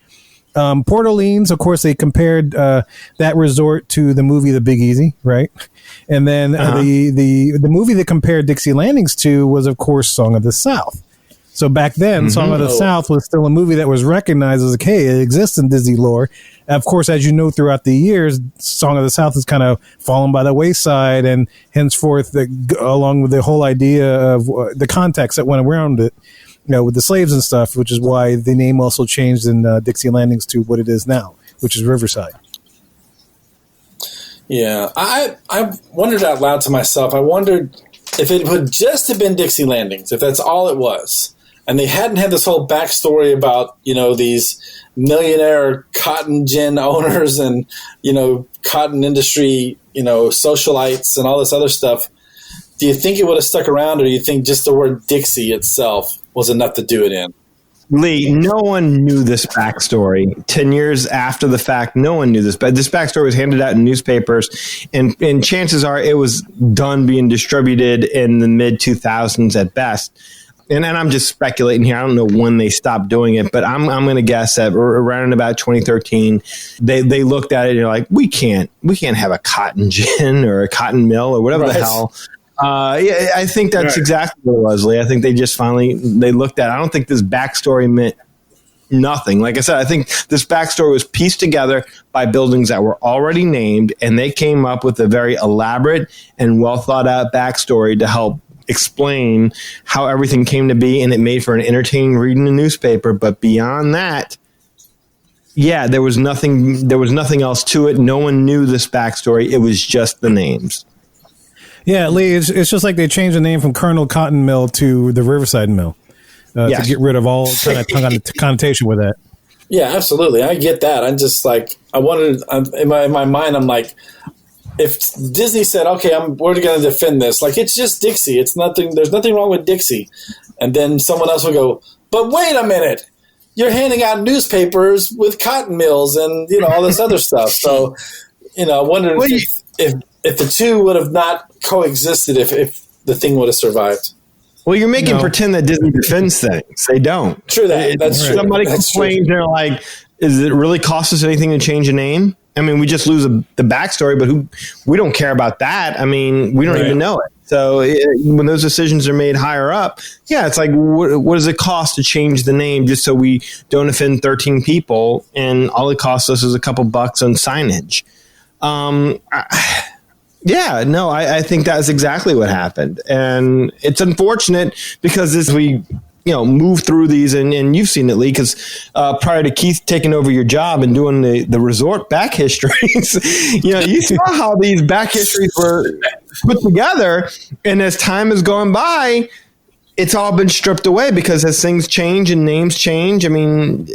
Port Orleans, of course, they compared that resort to the movie The Big Easy, right? And then the movie they compared Dixie Landings to was, of course, Song of the South. So back then, Song of the South was still a movie that was recognized as, okay, it exists in Disney lore. Of course, as you know, throughout the years, Song of the South has kind of fallen by the wayside, and henceforth, along with the whole idea of the context that went around it, with the slaves and stuff, which is why the name also changed in Dixie Landings to what it is now, which is Riverside. Yeah, I wondered out loud to myself, I wondered if it would just have been Dixie Landings, if that's all it was. And they hadn't had this whole backstory about, these millionaire cotton gin owners and, cotton industry, socialites and all this other stuff. Do you think it would have stuck around, or do you think just the word Dixie itself was enough to do it in? Lee, no one knew this backstory. 10 years after the fact, no one knew this. But this backstory was handed out in newspapers, and chances are it was done being distributed in the mid-2000s at best. And I'm just speculating here. I don't know when they stopped doing it, but I'm going to guess that around about 2013, they looked at it and they're like, we can't have a cotton gin or a cotton mill or whatever the hell. Yeah, I think that's exactly what it was, Lee. I think they just they looked at it. I don't think this backstory meant nothing. Like I said, I think this backstory was pieced together by buildings that were already named, and they came up with a very elaborate and well thought out backstory to help explain how everything came to be, and it made for an entertaining read in the newspaper. But beyond that, yeah, there was nothing else to it. No one knew this backstory. It was just the names. Yeah, Lee, it's just like they changed the name from Colonel Cotton Mill to the Riverside Mill to get rid of all kind of connotation with that. Yeah, absolutely. I get that. I'm just like, I wanted, in my mind, I'm like, if Disney said, okay, we're going to defend this, like, it's just Dixie. It's nothing. There's nothing wrong with Dixie. And then someone else would go, but wait a minute. You're handing out newspapers with cotton mills and, all this other stuff. So, I wondered if the two would have not coexisted, if the thing would have survived. Well, you're making pretend that Disney defends things. They don't. True that. That's true. Somebody complains, they're like, "Is it really cost us anything to change a name?" I mean, we just lose the backstory, but we don't care about that. I mean, we don't even know it. So when those decisions are made higher up, it's like, what does it cost to change the name just so we don't offend 13 people? And all it costs us is a couple bucks on signage. I think that's exactly what happened. And it's unfortunate because as we move through these, and you've seen it, Lee, because prior to Keith taking over your job and doing the resort back histories, you saw how these back histories were put together. And as time has gone by, it's all been stripped away because as things change and names change, I mean,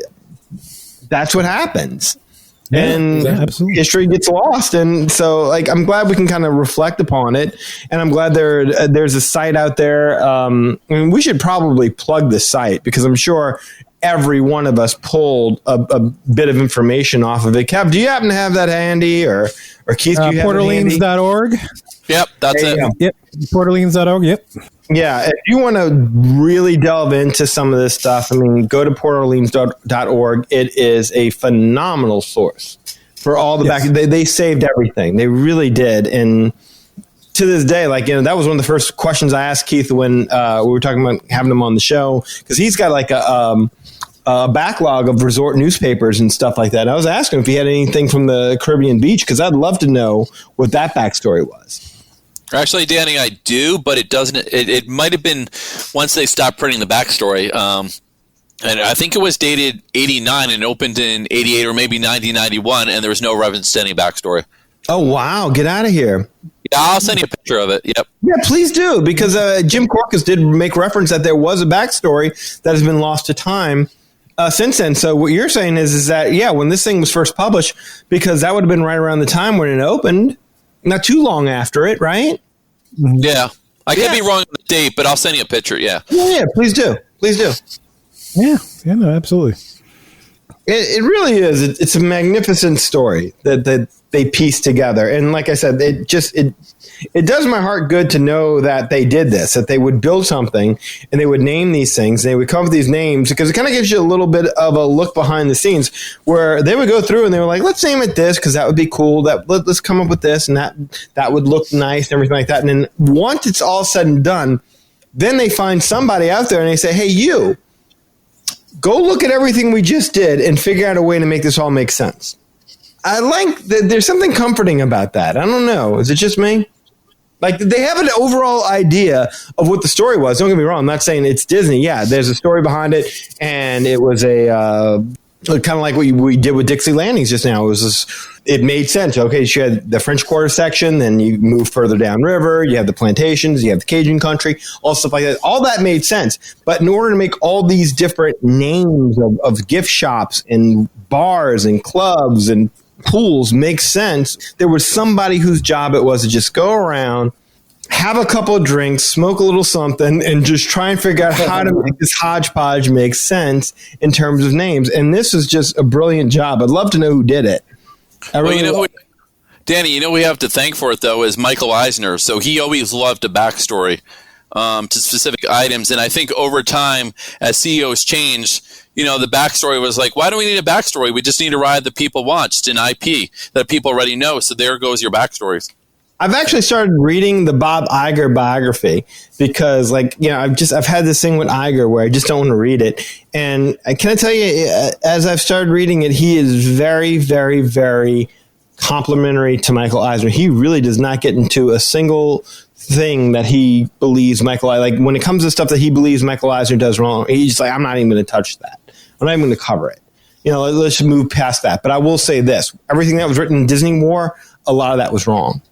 that's what happens. Yeah, and history gets lost. And so, I'm glad we can kind of reflect upon it. And I'm glad there's a site out there. We should probably plug this site because I'm sure every one of us pulled a bit of information off of it. Kev, do you happen to have that handy? Or Keith, do you have PortOrleans.org? Yep, that's it. Yep, PortOrleans.org, yep. Yeah, if you want to really delve into some of this stuff, go to PortOrleans.org. It is a phenomenal source for all the back. They saved everything. They really did. And to this day, that was one of the first questions I asked Keith when we were talking about having him on the show, because he's got a backlog of resort newspapers and stuff like that. And I was asking him if he had anything from the Caribbean beach, because I'd love to know what that backstory was. Actually, Danny, I do, but it doesn't. It might have been once they stopped printing the backstory. And I think it was dated 89 and opened in 88 or maybe 1991, and there was no reference to any backstory. Oh, wow. Get out of here. Yeah, I'll send you a picture of it. Yep. Yeah, please do, because Jim Corcus did make reference that there was a backstory that has been lost to time since then. So what you're saying is that, when this thing was first published, because that would have been right around the time when it opened, not too long after it, right? Yeah. I could be wrong on the date, but I'll send you a picture, yeah. Yeah, please do. Please do. Yeah, no, absolutely. It really is. It's a magnificent story that they pieced together. And like I said, it does my heart good to know that they did this, that they would build something and they would name these things. They would come up with these names because it kind of gives you a little bit of a look behind the scenes where they would go through and they were like, let's name it this because that would be cool. Let's come up with this and that would look nice and everything like that. And then once it's all said and done, then they find somebody out there and they say, hey, you, go look at everything we just did and figure out a way to make this all make sense. I like that. There's something comforting about that. I don't know. Is it just me? Like, they have an overall idea of what the story was. Don't get me wrong. I'm not saying it's Disney. Yeah, there's a story behind it, and it was kind of like what we did with Dixie Landings just now. It made sense. Okay, you had the French Quarter section, then you move further downriver. You have the plantations, you have the Cajun country, all stuff like that. All that made sense. But in order to make all these different names of gift shops and bars and clubs and pools make sense, there was somebody whose job it was to just go around, have a couple of drinks, smoke a little something, and just try and figure out how to make this hodgepodge make sense in terms of names. And this is just a brilliant job. I'd love to know who did it. Danny, we have to thank for it, though, is Michael Eisner. So he always loved a backstory to specific items. And I think over time, as CEOs changed, the backstory was like, why do we need a backstory? We just need to ride the people watched in IP that people already know. So there goes your backstories. I've actually started reading the Bob Iger biography because, I've had this thing with Iger where I just don't want to read it. And can I tell you, as I've started reading it, he is very, very, very complimentary to Michael Eisner. He really does not get into a single thing that he believes like when it comes to stuff that he believes Michael Eisner does wrong, he's like, I'm not even going to touch that. I'm not even going to cover it. Let's just move past that. But I will say this. Everything that was written in Disney War, a lot of that was wrong.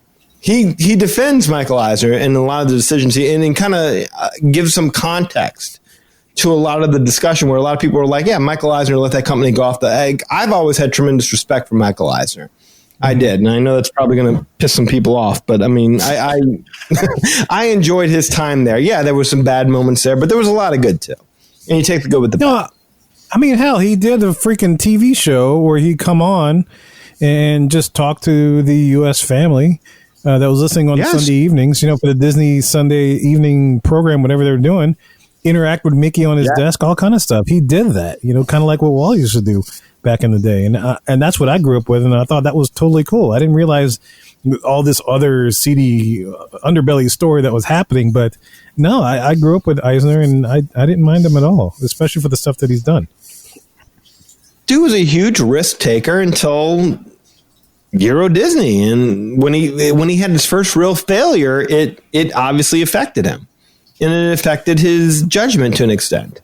He defends Michael Eisner in a lot of the decisions and kind of gives some context to a lot of the discussion where a lot of people were like, yeah, Michael Eisner let that company go off the egg. I've always had tremendous respect for Michael Eisner. I did. And I know that's probably going to piss some people off, but I mean, I I enjoyed his time there. Yeah, there were some bad moments there, but there was a lot of good too. And you take the good with the bad. I mean, hell, he did a freaking TV show where he'd come on and just talk to the U.S. family that was listening on Sunday evenings, for the Disney Sunday evening program, whatever they were doing, interact with Mickey on his desk, all kind of stuff. He did that, kind of like what Wally used to do back in the day. And that's what I grew up with. And I thought that was totally cool. I didn't realize all this other seedy underbelly story that was happening. But no, I grew up with Eisner and I didn't mind him at all, especially for the stuff that he's done. Dude was a huge risk taker until Euro Disney, and when he had his first real failure, it obviously affected him, and it affected his judgment to an extent.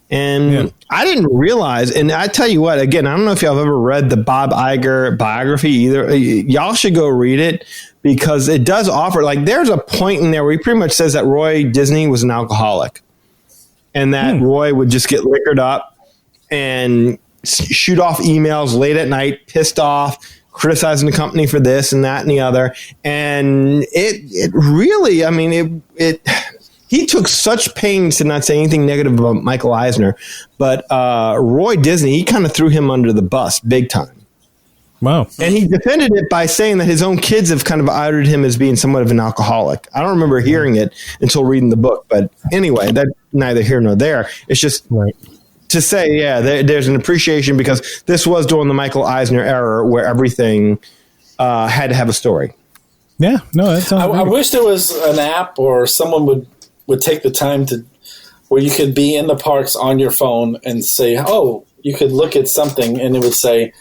And I didn't realize, and I tell you what, again, I don't know if y'all have ever read the Bob Iger biography either. Y'all should go read it because it does offer, there's a point in there where he pretty much says that Roy Disney was an alcoholic, and that Roy would just get liquored up and shoot off emails late at night, pissed off, criticizing the company for this and that and the other. And it really, I mean, he took such pains to not say anything negative about Michael Eisner, but Roy Disney, he kind of threw him under the bus big time. Wow. And he defended it by saying that his own kids have kind of outed him as being somewhat of an alcoholic. I don't remember hearing it until reading the book, but anyway, that's neither here nor there. It's just to say, there's an appreciation because this was during the Michael Eisner era where everything had to have a story. Yeah, no, that sounds I wish there was an app or someone would take the time to where you could be in the parks on your phone and say, oh, you could look at something and it would say,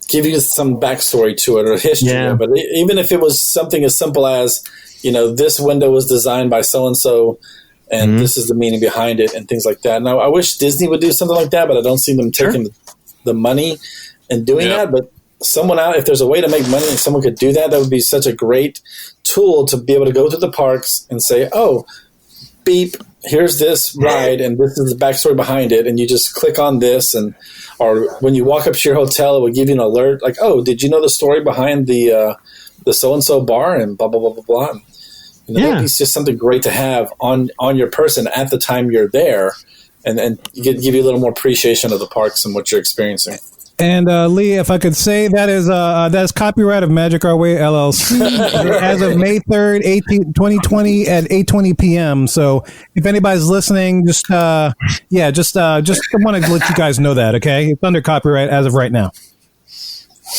give you some backstory to it or history. Yeah. But even if it was something as simple as, this window was designed by so-and-so and this is the meaning behind it and things like that. Now, I wish Disney would do something like that, but I don't see them taking the money and doing that. But someone out, if there's a way to make money and someone could do that, that would be such a great tool to be able to go through the parks and say, oh, beep, here's this ride and this is the backstory behind it. And you just click on this or when you walk up to your hotel, it would give you an alert like, oh, did you know the story behind the so-and-so bar and blah, blah, blah, blah, blah. It's just something great to have on your person at the time you're there and give you a little more appreciation of the parks and what you're experiencing. And Lee, if I could say, that is copyright of Magic Our Way LLC as of May 3rd, 2020 at 8:20 p.m. So if anybody's listening, just want to let you guys know that, okay? It's under copyright as of right now.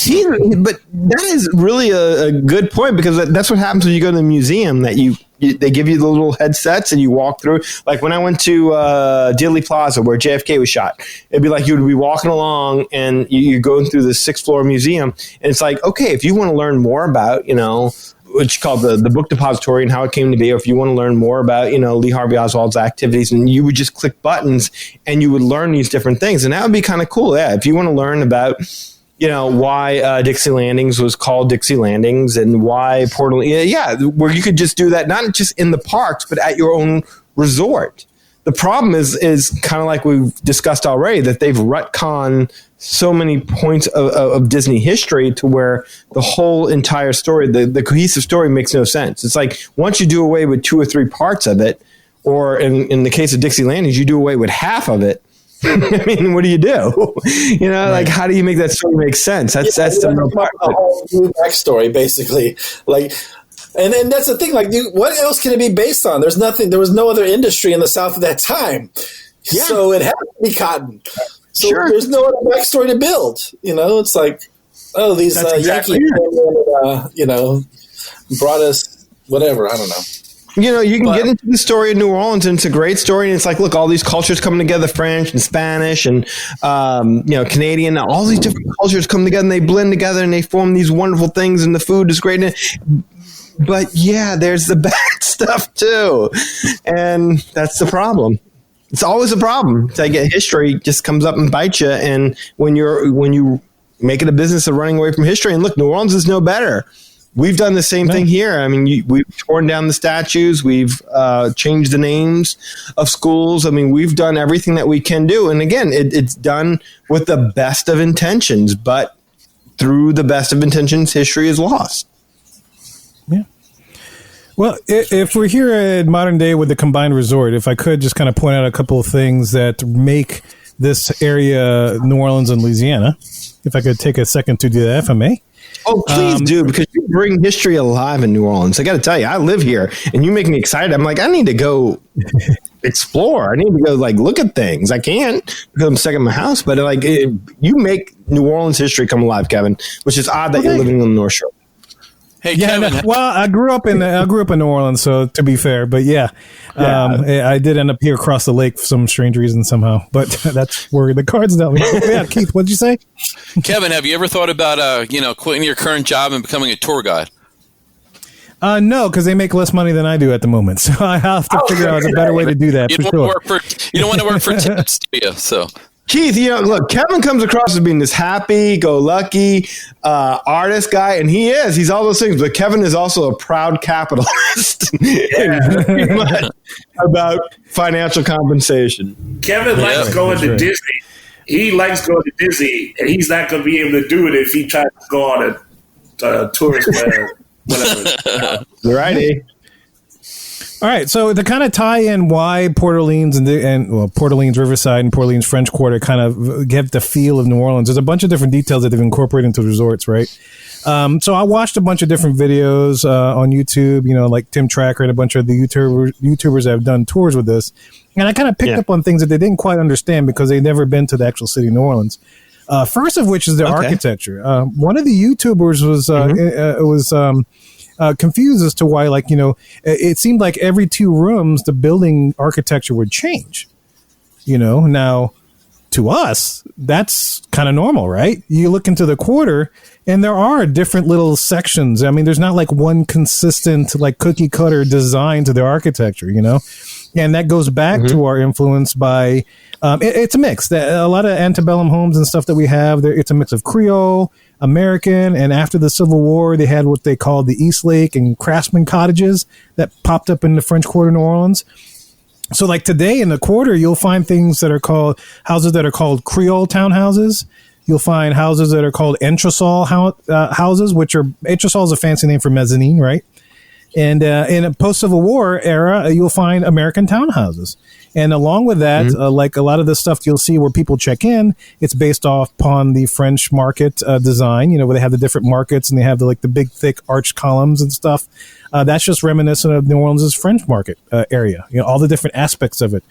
But that is really a good point, because that's what happens when you go to the museum, that they give you the little headsets and you walk through. Like when I went to Dealey Plaza where JFK was shot, it'd be like you would be walking along and you're going through the 6th floor museum, and it's like, okay, if you want to learn more about, what's called the book depository and how it came to be, or if you want to learn more about, Lee Harvey Oswald's activities, and you would just click buttons and you would learn these different things, and that would be kind of cool. Yeah, if you want to learn about why Dixie Landings was called Dixie Landings, and why Port Orleans, where you could just do that, not just in the parks, but at your own resort. The problem is kind of like we've discussed already, that they've retconned so many points of Disney history to where the whole entire story, the cohesive story, makes no sense. It's like once you do away with 2 or 3 parts of it, or in the case of Dixie Landings, you do away with half of it, I mean, what do you do? Like, how do you make that story make sense? That's the real part. A whole new backstory, basically. Like, and then that's the thing. Like, what else can it be based on? There's nothing. There was no other industry in the South at that time, so it had to be cotton. So there's no other backstory to build. It's like, oh, these Yankees, brought us whatever. I don't know. You can get into the story of New Orleans, and it's a great story. And it's like, look, all these cultures coming together, French and Spanish and, Canadian, all these different cultures come together and they blend together and they form these wonderful things, and the food is great. But there's the bad stuff too. And that's the problem. It's always a problem. It's like history just comes up and bites you. And when you make it a business of running away from history, and look, New Orleans is no better. We've done the same thing here. I mean, we've torn down the statues. We've changed the names of schools. I mean, we've done everything that we can do. And again, it's done with the best of intentions. But through the best of intentions, history is lost. Yeah. Well, if we're here at modern day with the combined resort, if I could just kind of point out a couple of things that make this area New Orleans and Louisiana, if I could take a second to do that, if I may. Oh, please do, because you bring history alive in New Orleans. I got to tell you, I live here, and you make me excited. I'm like, I need to go explore. I need to go, look at things. I can't because I'm stuck in my house, but, you make New Orleans history come alive, Kevin, which is odd that you're living on the North Shore. Hey, Kevin. Well, I grew up in New Orleans, so to be fair, but I did end up here across the lake for some strange reason somehow. But that's where the cards dealt me. Yeah, Keith, what'd you say? Kevin, have you ever thought about quitting your current job and becoming a tour guide? No, because they make less money than I do at the moment, so I have to figure out a better way to do that. You don't want to work for tips, do you? So. Keith, look, Kevin comes across as being this happy-go-lucky artist guy, and he is. He's all those things, but Kevin is also a proud capitalist very much about financial compensation. Kevin likes going to Disney. He likes going to Disney, and he's not going to be able to do it if he tries to go on a tourist whatever. You're right, eh? All right, so to kind of tie in why Port Orleans and Port Orleans Riverside and Port Orleans French Quarter kind of get the feel of New Orleans, there's a bunch of different details that they've incorporated into the resorts, right? So I watched a bunch of different videos on YouTube, like Tim Tracker and a bunch of the YouTubers that have done tours with this, and I kind of picked up on things that they didn't quite understand because they'd never been to the actual city of New Orleans. First of which is the architecture. One of the YouTubers was confused as to why, it seemed like every 2 rooms the building architecture would change. Now to us that's kind of normal, right? You look into the quarter and there are different little sections. I mean, there's not like one consistent cookie cutter design to the architecture, and that goes back to our influence by it's a mix. A lot of antebellum homes and stuff that we have there, it's a mix of Creole, American, and after the Civil War, they had what they called the East Lake and Craftsman cottages that popped up in the French Quarter, New Orleans. So today in the quarter, you'll find things that are called houses that are called Creole townhouses. You'll find houses that are called entresol houses, which are entresol is a fancy name for mezzanine, right? And in a post-Civil War era, you'll find American townhouses. And along with that, like a lot of the stuff you'll see where people check in, it's based off upon the French market design, where they have the different markets and they have the big, thick arched columns and stuff. That's just reminiscent of New Orleans' French market area, all the different aspects of it.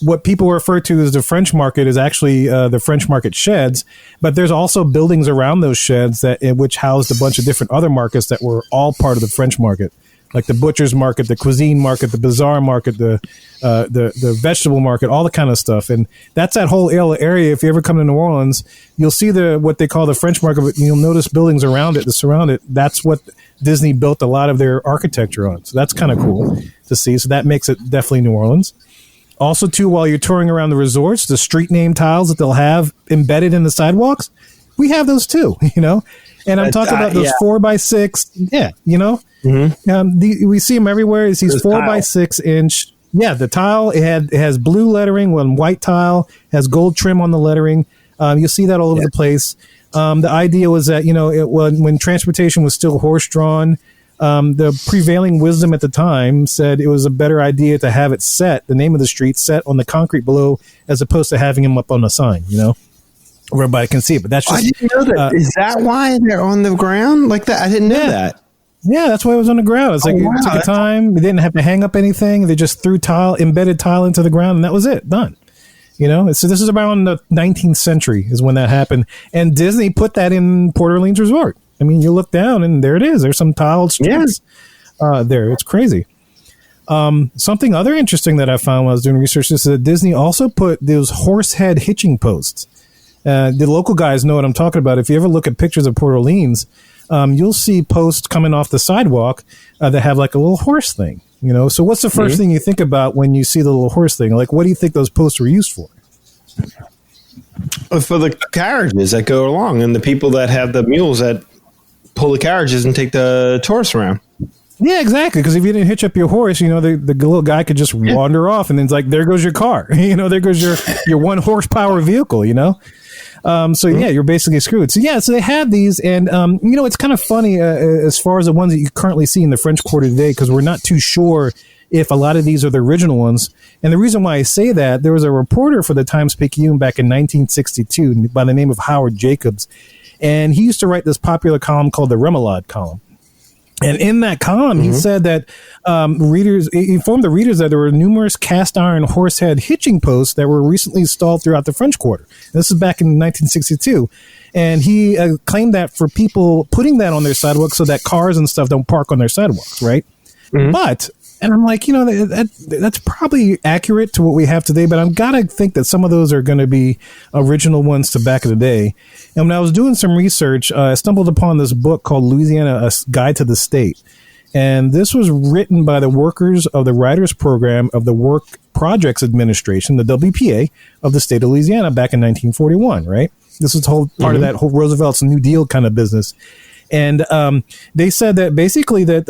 What people refer to as the French market is actually the French market sheds, but there's also buildings around those sheds which housed a bunch of different other markets that were all part of the French market, like the butcher's market, the cuisine market, the bazaar market, the vegetable market, all the kind of stuff. And that's that whole area. If you ever come to New Orleans, you'll see what they call the French market, but you'll notice buildings around it that surround it. That's what Disney built a lot of their architecture on. So that's kind of cool to see. So that makes it definitely New Orleans. Also, too, while you're touring around the resorts, the street name tiles that they'll have embedded in the sidewalks, we have those too, And I'm talking about those 4x6. Yeah, we see them everywhere. It's these 4x6 inch. Yeah, the tile, it has blue lettering, one white tile, has gold trim on the lettering. You'll see that all over the place. The idea was that, when transportation was still horse-drawn, the prevailing wisdom at the time said it was a better idea to have it the name of the street set on the concrete below, as opposed to having them up on a sign, where everybody can see it. But that's just. I didn't know that. Is that why they're on the ground like that? I didn't know that. Yeah, that's why it was on the ground. It's like it took time. They didn't have to hang up anything. They just threw embedded tile into the ground, and that was it. Done. So this is around the 19th century is when that happened. And Disney put that in Port Orleans Resort. I mean, you look down and there it is. There's some tiled streets there. It's crazy. Something other interesting that I found when I was doing research is that Disney also put those horse head hitching posts. The local guys know what I'm talking about. If you ever look at pictures of Port Orleans, you'll see posts coming off the sidewalk that have like a little horse thing. So what's the first thing you think about when you see the little horse thing? Like, what do you think those posts were used for? For the carriages that go along and the people that have the mules that pull the carriages and take the tourists around. Yeah, exactly. Because if you didn't hitch up your horse, the little guy could just wander off, and then it's like, there goes your car. There goes your 1 horsepower vehicle. So you're basically screwed. So they had these, and it's kind of funny as far as the ones that you currently see in the French Quarter today, because we're not too sure if a lot of these are the original ones. And the reason why I say that, there was a reporter for the Times-Picayune back in 1962 by the name of Howard Jacobs. And he used to write this popular column called the Remoulade column. And in that column, he said that he informed the readers that there were numerous cast iron horsehead hitching posts that were recently installed throughout the French Quarter. This is back in 1962. And he claimed that for people putting that on their sidewalks so that cars and stuff don't park on their sidewalks, right? But And I'm like, that's probably accurate to what we have today, but I've got to think that some of those are going to be original ones to back in the day. And when I was doing some research, I stumbled upon this book called Louisiana, A Guide to the State. And this was written by the workers of the Writers Program of the Work Projects Administration, the WPA, of the state of Louisiana back in 1941, right? This was whole part of that whole Roosevelt's New Deal kind of business. And they said that basically that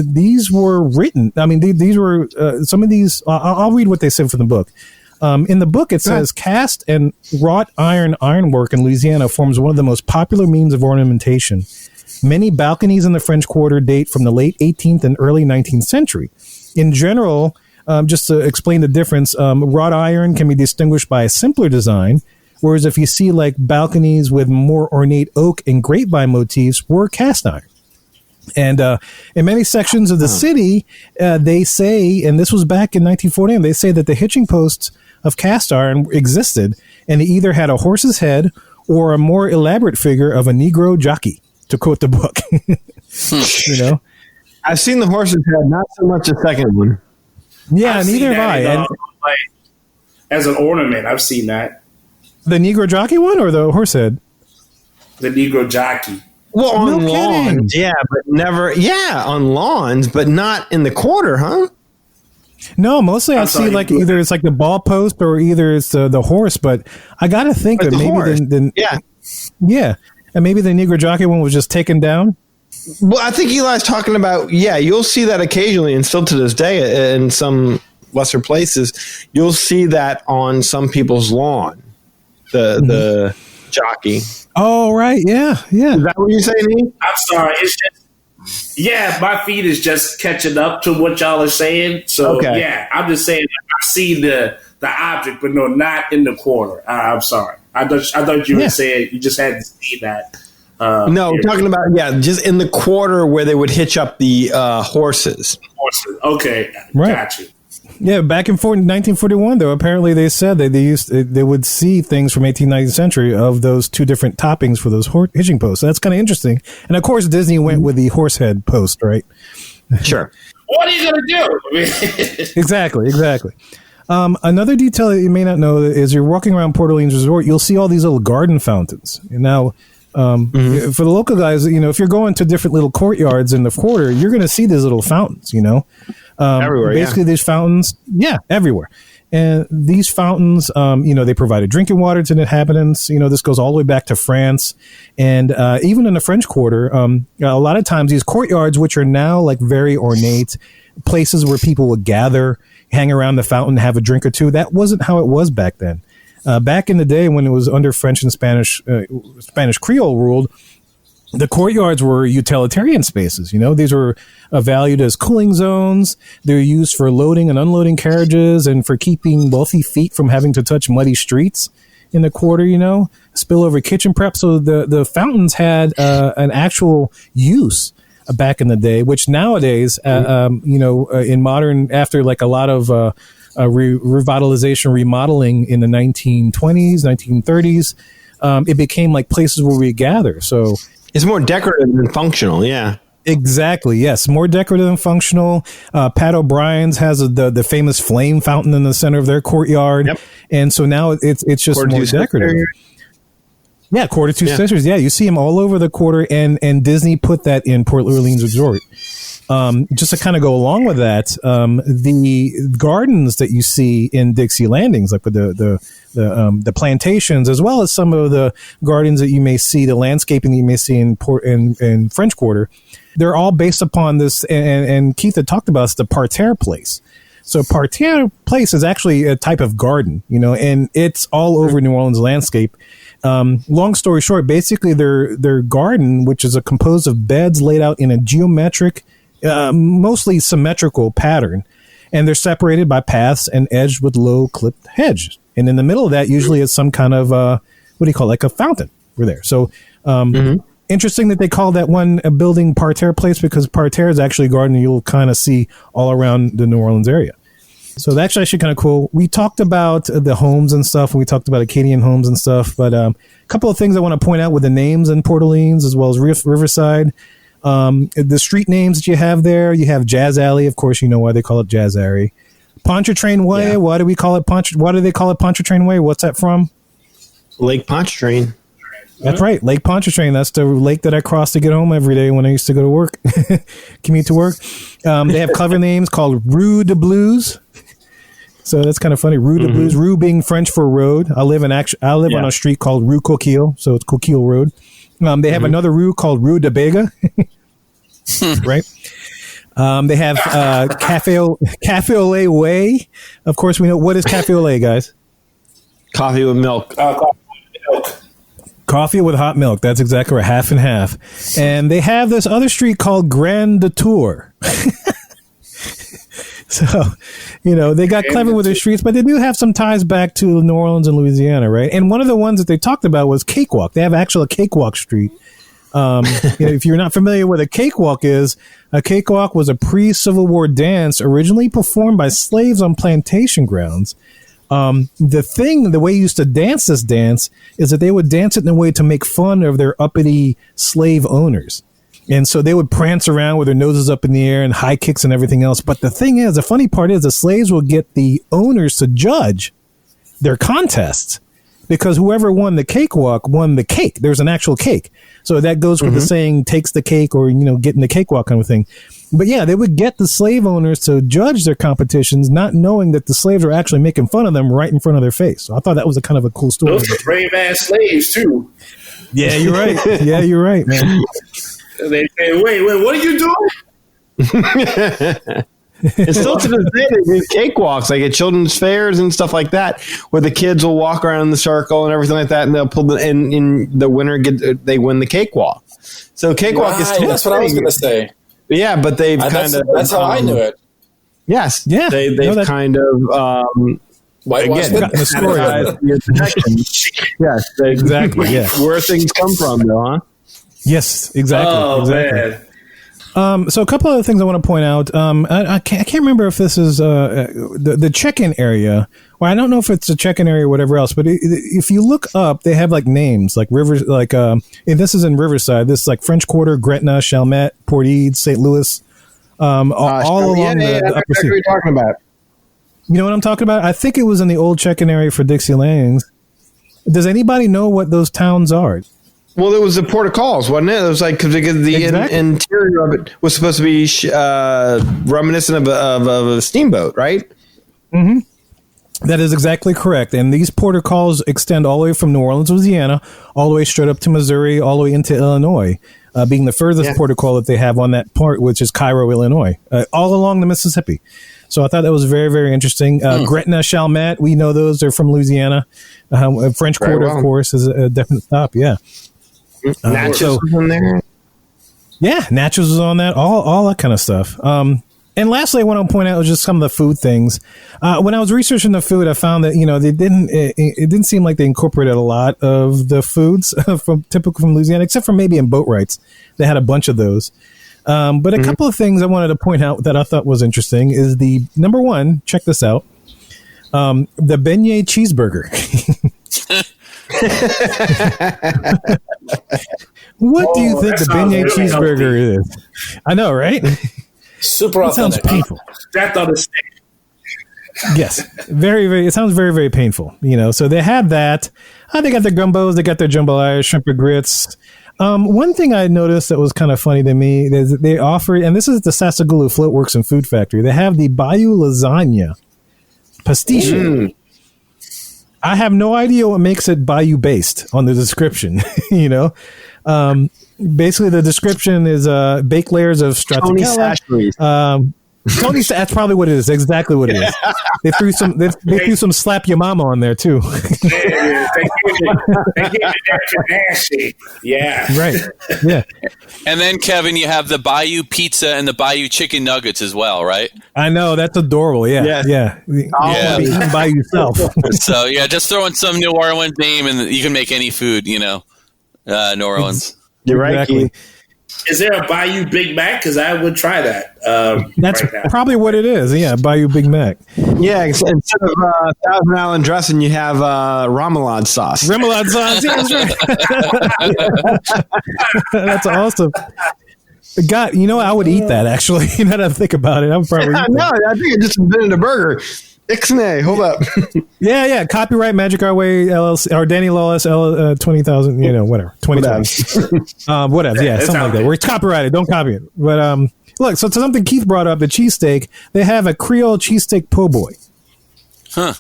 these were written. I mean, these were some of these. I'll read what they said from the book. In the book, it says cast and wrought ironwork in Louisiana forms one of the most popular means of ornamentation. Many balconies in the French Quarter date from the late 18th and early 19th century. In general, just to explain the difference, wrought iron can be distinguished by a simpler design, whereas if you see like balconies with more ornate oak and grapevine motifs, were cast iron. And in many sections of the city, they say, and this was back in 1949, they say that the hitching posts of cast iron existed, and they either had a horse's head or a more elaborate figure of a Negro jockey, to quote the book. I've seen the horse's head, not so much the second one. Yeah, neither have I. And as an ornament, I've seen that. The Negro jockey one or the horse head? The Negro jockey. Well, on lawns, on lawns, but not in the quarter, huh? No, mostly I see like either it's like the ball post or either it's the horse, but I got to think that maybe and maybe the Negro jockey one was just taken down. Well, I think Eli's talking about, you'll see that occasionally, and still to this day in some lesser places, you'll see that on some people's lawn, the jockey. Oh, right. Yeah. Is that what you're saying, Ian? I'm sorry. It's just, Yeah, my feed is just catching up to what y'all are saying. So yeah, I'm just saying I see the object, but no, not in the corner. I'm sorry. I thought you were saying you just had to see that. No, we're talking about just in the quarter where they would hitch up the horses. Okay, right. Got you. Yeah, back in 1941, though, apparently they said that they would see things from 18th, 19th century of those two different toppings for those hitching posts. So that's kind of interesting. And of course, Disney went with the horse head post, right? Sure. What are you going to do? Exactly. Another detail that you may not know is you're walking around Port Orleans Resort, you'll see all these little garden fountains. And now, for the local guys, if you're going to different little courtyards in the quarter, you're going to see these little fountains, everywhere. Basically, these fountains, everywhere. And these fountains, they provided drinking water to the inhabitants. This goes all the way back to France. And even in the French Quarter, a lot of times these courtyards, which are now like very ornate places where people would gather, hang around the fountain, have a drink or two, that wasn't how it was back then. Back in the day when it was under French and Spanish Creole ruled, the courtyards were utilitarian spaces. These were valued as cooling zones. They're used for loading and unloading carriages and for keeping wealthy feet from having to touch muddy streets in the quarter, spillover kitchen prep. So the fountains had an actual use back in the day, which nowadays, in modern, after like a lot of revitalization, remodeling in the 1920s, 1930s, it became like places where we gather. So it's more decorative than functional. Yeah. Exactly. Yes. More decorative than functional. Pat O'Brien's has the famous flame fountain in the center of their courtyard. Yep. And so now it's just more decorative. Yeah. Quarter two sisters. Yeah. You see them all over the quarter, and Disney put that in Port Orleans Resort. Just to kind of go along with that, the gardens that you see in Dixie Landings, like with the plantations, as well as some of the gardens that you may see, the landscaping that you may see in French Quarter, they're all based upon this. And Keith had talked about the parterre place. So parterre place is actually a type of garden, and it's all over New Orleans landscape. Long story short, basically their garden, which is composed of beds laid out in a geometric, mostly symmetrical pattern, and they're separated by paths and edged with low clipped hedge. And in the middle of that usually is some kind of like a fountain. We're there. So interesting that they call that one a building parterre place, because parterre is actually a garden you'll kind of see all around the New Orleans area. So that's actually kind of cool. We talked about the homes and stuff, and we talked about Acadian homes and stuff, but a couple of things I want to point out with the names in Port Orleans as well as Riverside. The street names that you have there, you have Jazz Alley. Of course, you know why they call it Jazz Alley. Pontchartrain Way. Yeah. Why do they call it Pontchartrain Way? What's that from? Lake Pontchartrain. That's right, Lake Pontchartrain. That's the lake that I crossed to get home every day when I used to go to work, commute to work. They have clever names called Rue de Blues. So that's kind of funny. Rue de Blues. Rue being French for road. I live on a street called Rue Coquille, so it's Coquille Road. They have another rue called Rue de Bega, right? They have Cafe au Lait Way. Of course, we know what is Cafe au Lait, guys. Coffee with milk. Coffee with hot milk. That's exactly right. Half and half. And they have this other street called Grand Detour. So, they got clever with their streets, but they do have some ties back to New Orleans and Louisiana, right? And one of the ones that they talked about was Cakewalk. They have actually a Cakewalk Street. If you're not familiar with a cakewalk is, a cakewalk was a pre-Civil War dance originally performed by slaves on plantation grounds. The way you used to dance this dance is that they would dance it in a way to make fun of their uppity slave owners. And so they would prance around with their noses up in the air and high kicks and everything else. But the thing is, the funny part is the slaves will get the owners to judge their contests, because whoever won the cakewalk won the cake. There's an actual cake. So that goes with the saying, takes the cake, or, getting the cakewalk kind of thing. But yeah, they would get the slave owners to judge their competitions, not knowing that the slaves were actually making fun of them right in front of their face. So I thought that was a kind of a cool story. Those are brave ass slaves too. Yeah, you're right. Yeah, you're right, man. They say, wait, what are you doing? And still to this day, they do cakewalks, like at children's fairs and stuff like that, where the kids will walk around in the circle and everything like that, and they'll pull in the winner they win the cakewalk. So cakewalk is still that's what I was going to say. Yeah, but they've that's how I knew it. Yes, yeah, they've kind of whitewash the story. Yes, exactly. Yeah, where things come from, though, huh? Yes, exactly. Oh exactly. man. So a couple of things I want to point out. I can't remember if this is the check-in area, or I don't know if it's a check-in area or whatever else. But if you look up, they have like names, like rivers, like and this is in Riverside. This is like French Quarter, Gretna, Chalmette, Port Eads, St. Louis, all along the upper sea. What you're talking about. You know what I'm talking about? I think it was in the old check-in area for Dixie Landings. Does anybody know what those towns are? Well, it was the port of calls, wasn't it? It was like because the interior of it was supposed to be reminiscent of a steamboat, right? Mm-hmm. That is exactly correct. And these port of calls extend all the way from New Orleans, Louisiana, all the way straight up to Missouri, all the way into Illinois, being the furthest port of call that they have on that part, which is Cairo, Illinois, all along the Mississippi. So I thought that was very, very interesting. Gretna, Chalmette, we know those are from Louisiana. French Quarter, of course, is a definite stop. Yeah. Natchez was in there. Yeah, Natchez was on that. All that kind of stuff. And lastly, I want to point out was just some of the food things. When I was researching the food, I found that it didn't seem like they incorporated a lot of the foods typical from Louisiana, except for maybe in boat rights. They had a bunch of those. But a couple of things I wanted to point out that I thought was interesting is the number one. Check this out: the Beignet Cheeseburger. What do you think the Beignet Cheeseburger is? I know, right? Super authentic. Sounds painful. That's on the stage. Yes, very, very. It sounds very, very painful. So they had that. They got their gumbos, they got their jambalaya, shrimp and grits. One thing I noticed that was kind of funny to me is they offered, and this is the Sassagoula Floatworks and Food Factory. They have the Bayou Lasagna pastiche. I have no idea what makes it Bayou based on the description. Basically the description is baked layers of stracciatella. Tony, that's probably what it is. Exactly what it is. They threw some slap your mama on there too. They gave it extra nasty. Yeah. Right. Yeah. And then Kevin, you have the Bayou pizza and the Bayou chicken nuggets as well, right? I know, that's adorable. Yeah. Yeah. Yeah. Be eaten by yourself. So yeah, just throw in some New Orleans name and you can make any food. New Orleans. You're right. Exactly. Is there a Bayou Big Mac? Because I would try that. That's right now. probably what it is. Yeah, Bayou Big Mac. Yeah, instead of Thousand Island dressing, you have remoulade sauce. Remoulade sauce. Yeah, that's right. That's awesome. God, I would eat that actually. Now that I think about it, I'm probably. No, I think it just invented a burger. Ixnay, hold up. Yeah. Copyright Magic Our Way LLC or Danny Lawless 20,000. Whatever 20,000. Whatever. Yeah, something like that. Where it's copyrighted, don't copy it. But look, so something Keith brought up, the cheesesteak. They have a Creole cheesesteak po' boy. Huh.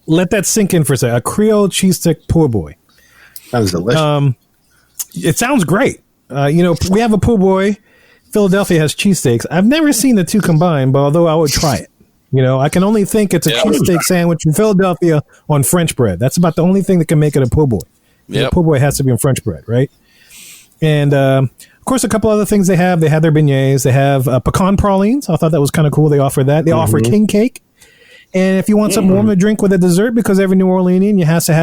Let that sink in for a second. A Creole cheesesteak po' boy. Sounds delicious. It sounds great. We have a po' boy. Philadelphia has cheesesteaks. I've never seen the two combined, but although I would try it. I can only think it's a cheesesteak sandwich in Philadelphia on French bread. That's about the only thing that can make it a po' boy. Yep. Po' boy has to be on French bread, right? And of course, a couple other things they have. They have their beignets. They have pecan pralines. I thought that was kind of cool. They offer that. They offer king cake. And if you want something warm to drink with a dessert, because every New Orleanian you have to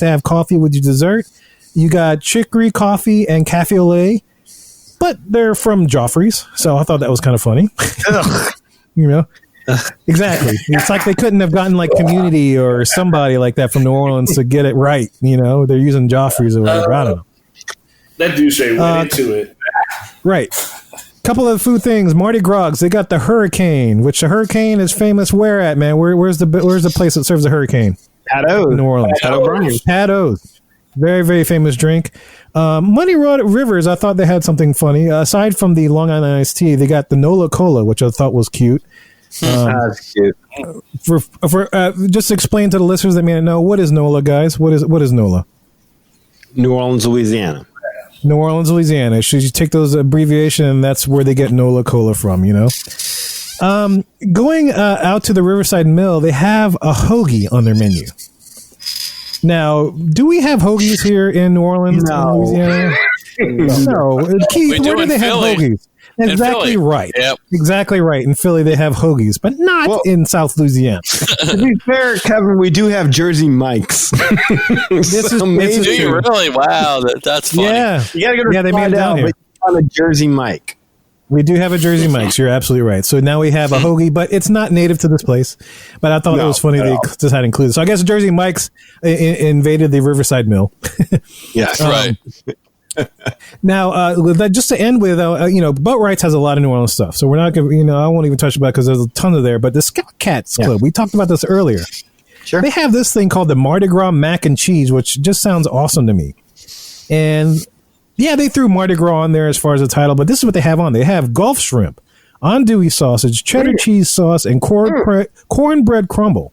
have coffee with your dessert. You got chicory coffee and cafe au lait, but they're from Joffrey's, so I thought that was kind of funny. Exactly. It's like they couldn't have gotten like Community or somebody like that from New Orleans to get it right. They're using Joffrey's or whatever. I don't know. That douche went into it. Right. Couple of food things. Mardi Gras. They got the Hurricane, which the Hurricane is famous where at, man? Where's the place that serves the Hurricane? Pat O's. New Orleans. Pat O'Brien. Pat O's. Very, very famous drink. Muddy Rivers, I thought they had something funny. Aside from the Long Island iced tea, they got the Nola Cola, which I thought was cute. That's cute. For just explain to the listeners that may not know, what is NOLA, guys? What is NOLA? New Orleans, Louisiana. New Orleans, Louisiana. Should you take those abbreviation, and that's where they get NOLA Cola from, Going out to the Riverside Mill, they have a hoagie on their menu. Now, do we have hoagies here in New Orleans? No. Louisiana? No. Keith, where do they have hoagies? Exactly right. Yep. Exactly right. In Philly, they have hoagies, but not in South Louisiana. To be fair, Kevin, we do have Jersey Mike's. This is Do you really? Wow, that's funny. Yeah. You got to go to they made it down here. but you found a Jersey Mike. We do have a Jersey Mike's. You're absolutely right. So now we have a hoagie, but it's not native to this place. But I thought it was funny they decided to include it. So I guess Jersey Mike's invaded the Riverside Mill. Yes, right. Now, just to end with, Boatwrights has a lot of New Orleans stuff. So we're not going to, I won't even touch about it because there's a ton of there. But the Scout Cats Club, we talked about this earlier. Sure. They have this thing called the Mardi Gras mac and cheese, which just sounds awesome to me. And yeah, they threw Mardi Gras on there as far as the title, but this is what they have on. They have Gulf shrimp, andouille sausage, cheddar cheese sauce, and cornbread crumble.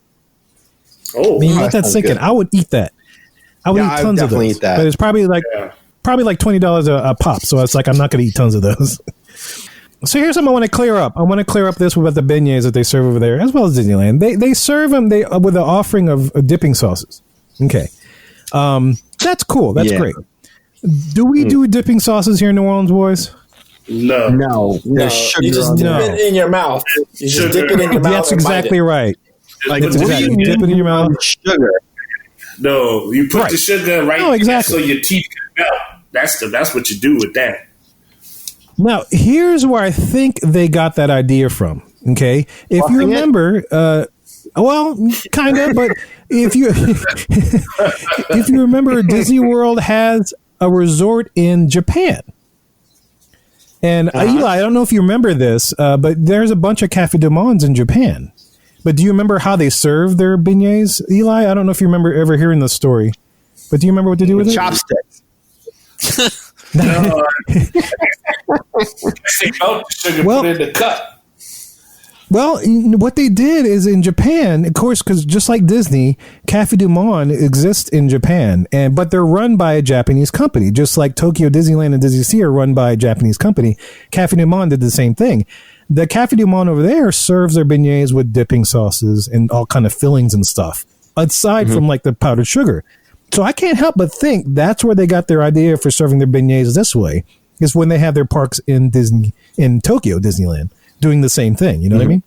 Oh, I mean, let that sink in. I would eat that. I would eat tons of those. But it's probably like $20 a pop. So it's like I'm not going to eat tons of those. So here's something I want to clear up. I want to clear up this about the beignets that they serve over there, as well as Disneyland. They serve them with an offering of dipping sauces. Okay, that's cool. That's great. Do we do dipping sauces here in New Orleans, boys? No. Sugar You just dip it in your mouth. You just dip it in your mouth. That's exactly right. Like, That's exactly. Dip it in your mouth. Sugar. No, you put the sugar right exactly. so your teeth can melt. That's what you do with that. Now, here's where I think they got that idea from. Okay, if you remember, well, kind of, but if you remember, Disney World has a resort in Japan. And Eli, I don't know if you remember this, but there's a bunch of Café du Mondes in Japan. But do you remember how they serve their beignets, Eli? I don't know if you remember ever hearing the story, but do you remember what to do with it? Chopsticks. They melt the sugar, put it in the cup. Well, what they did is in Japan, of course, because just like Disney, Café du Monde exists in Japan, but they're run by a Japanese company, just like Tokyo Disneyland and Disney Sea are run by a Japanese company. Café du Monde did the same thing. The Café du Monde over there serves their beignets with dipping sauces and all kind of fillings and stuff, aside from like the powdered sugar. So I can't help but think that's where they got their idea for serving their beignets this way, is when they have their parks in Tokyo Disneyland doing the same thing. You know what I mean?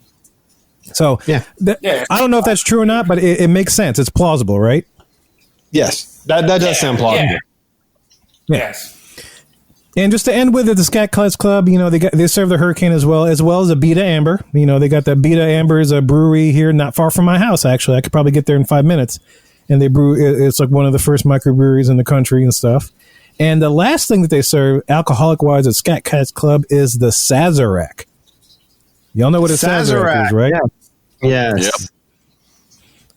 So I don't know if that's true or not, but it makes sense. It's plausible, right? Yes, that does sound plausible. Yes. And just to end with it, the Scat Cats Club, they serve the Hurricane as well as a Beta Amber. They got the Beta Amber's a brewery here, not far from my house. Actually, I could probably get there in 5 minutes. And they brew. It's like one of the first microbreweries in the country and stuff. And the last thing that they serve, alcoholic wise, at Scat Cats Club is the Sazerac. Y'all know what a Sazerac is, right? Yeah. Yes. Yep.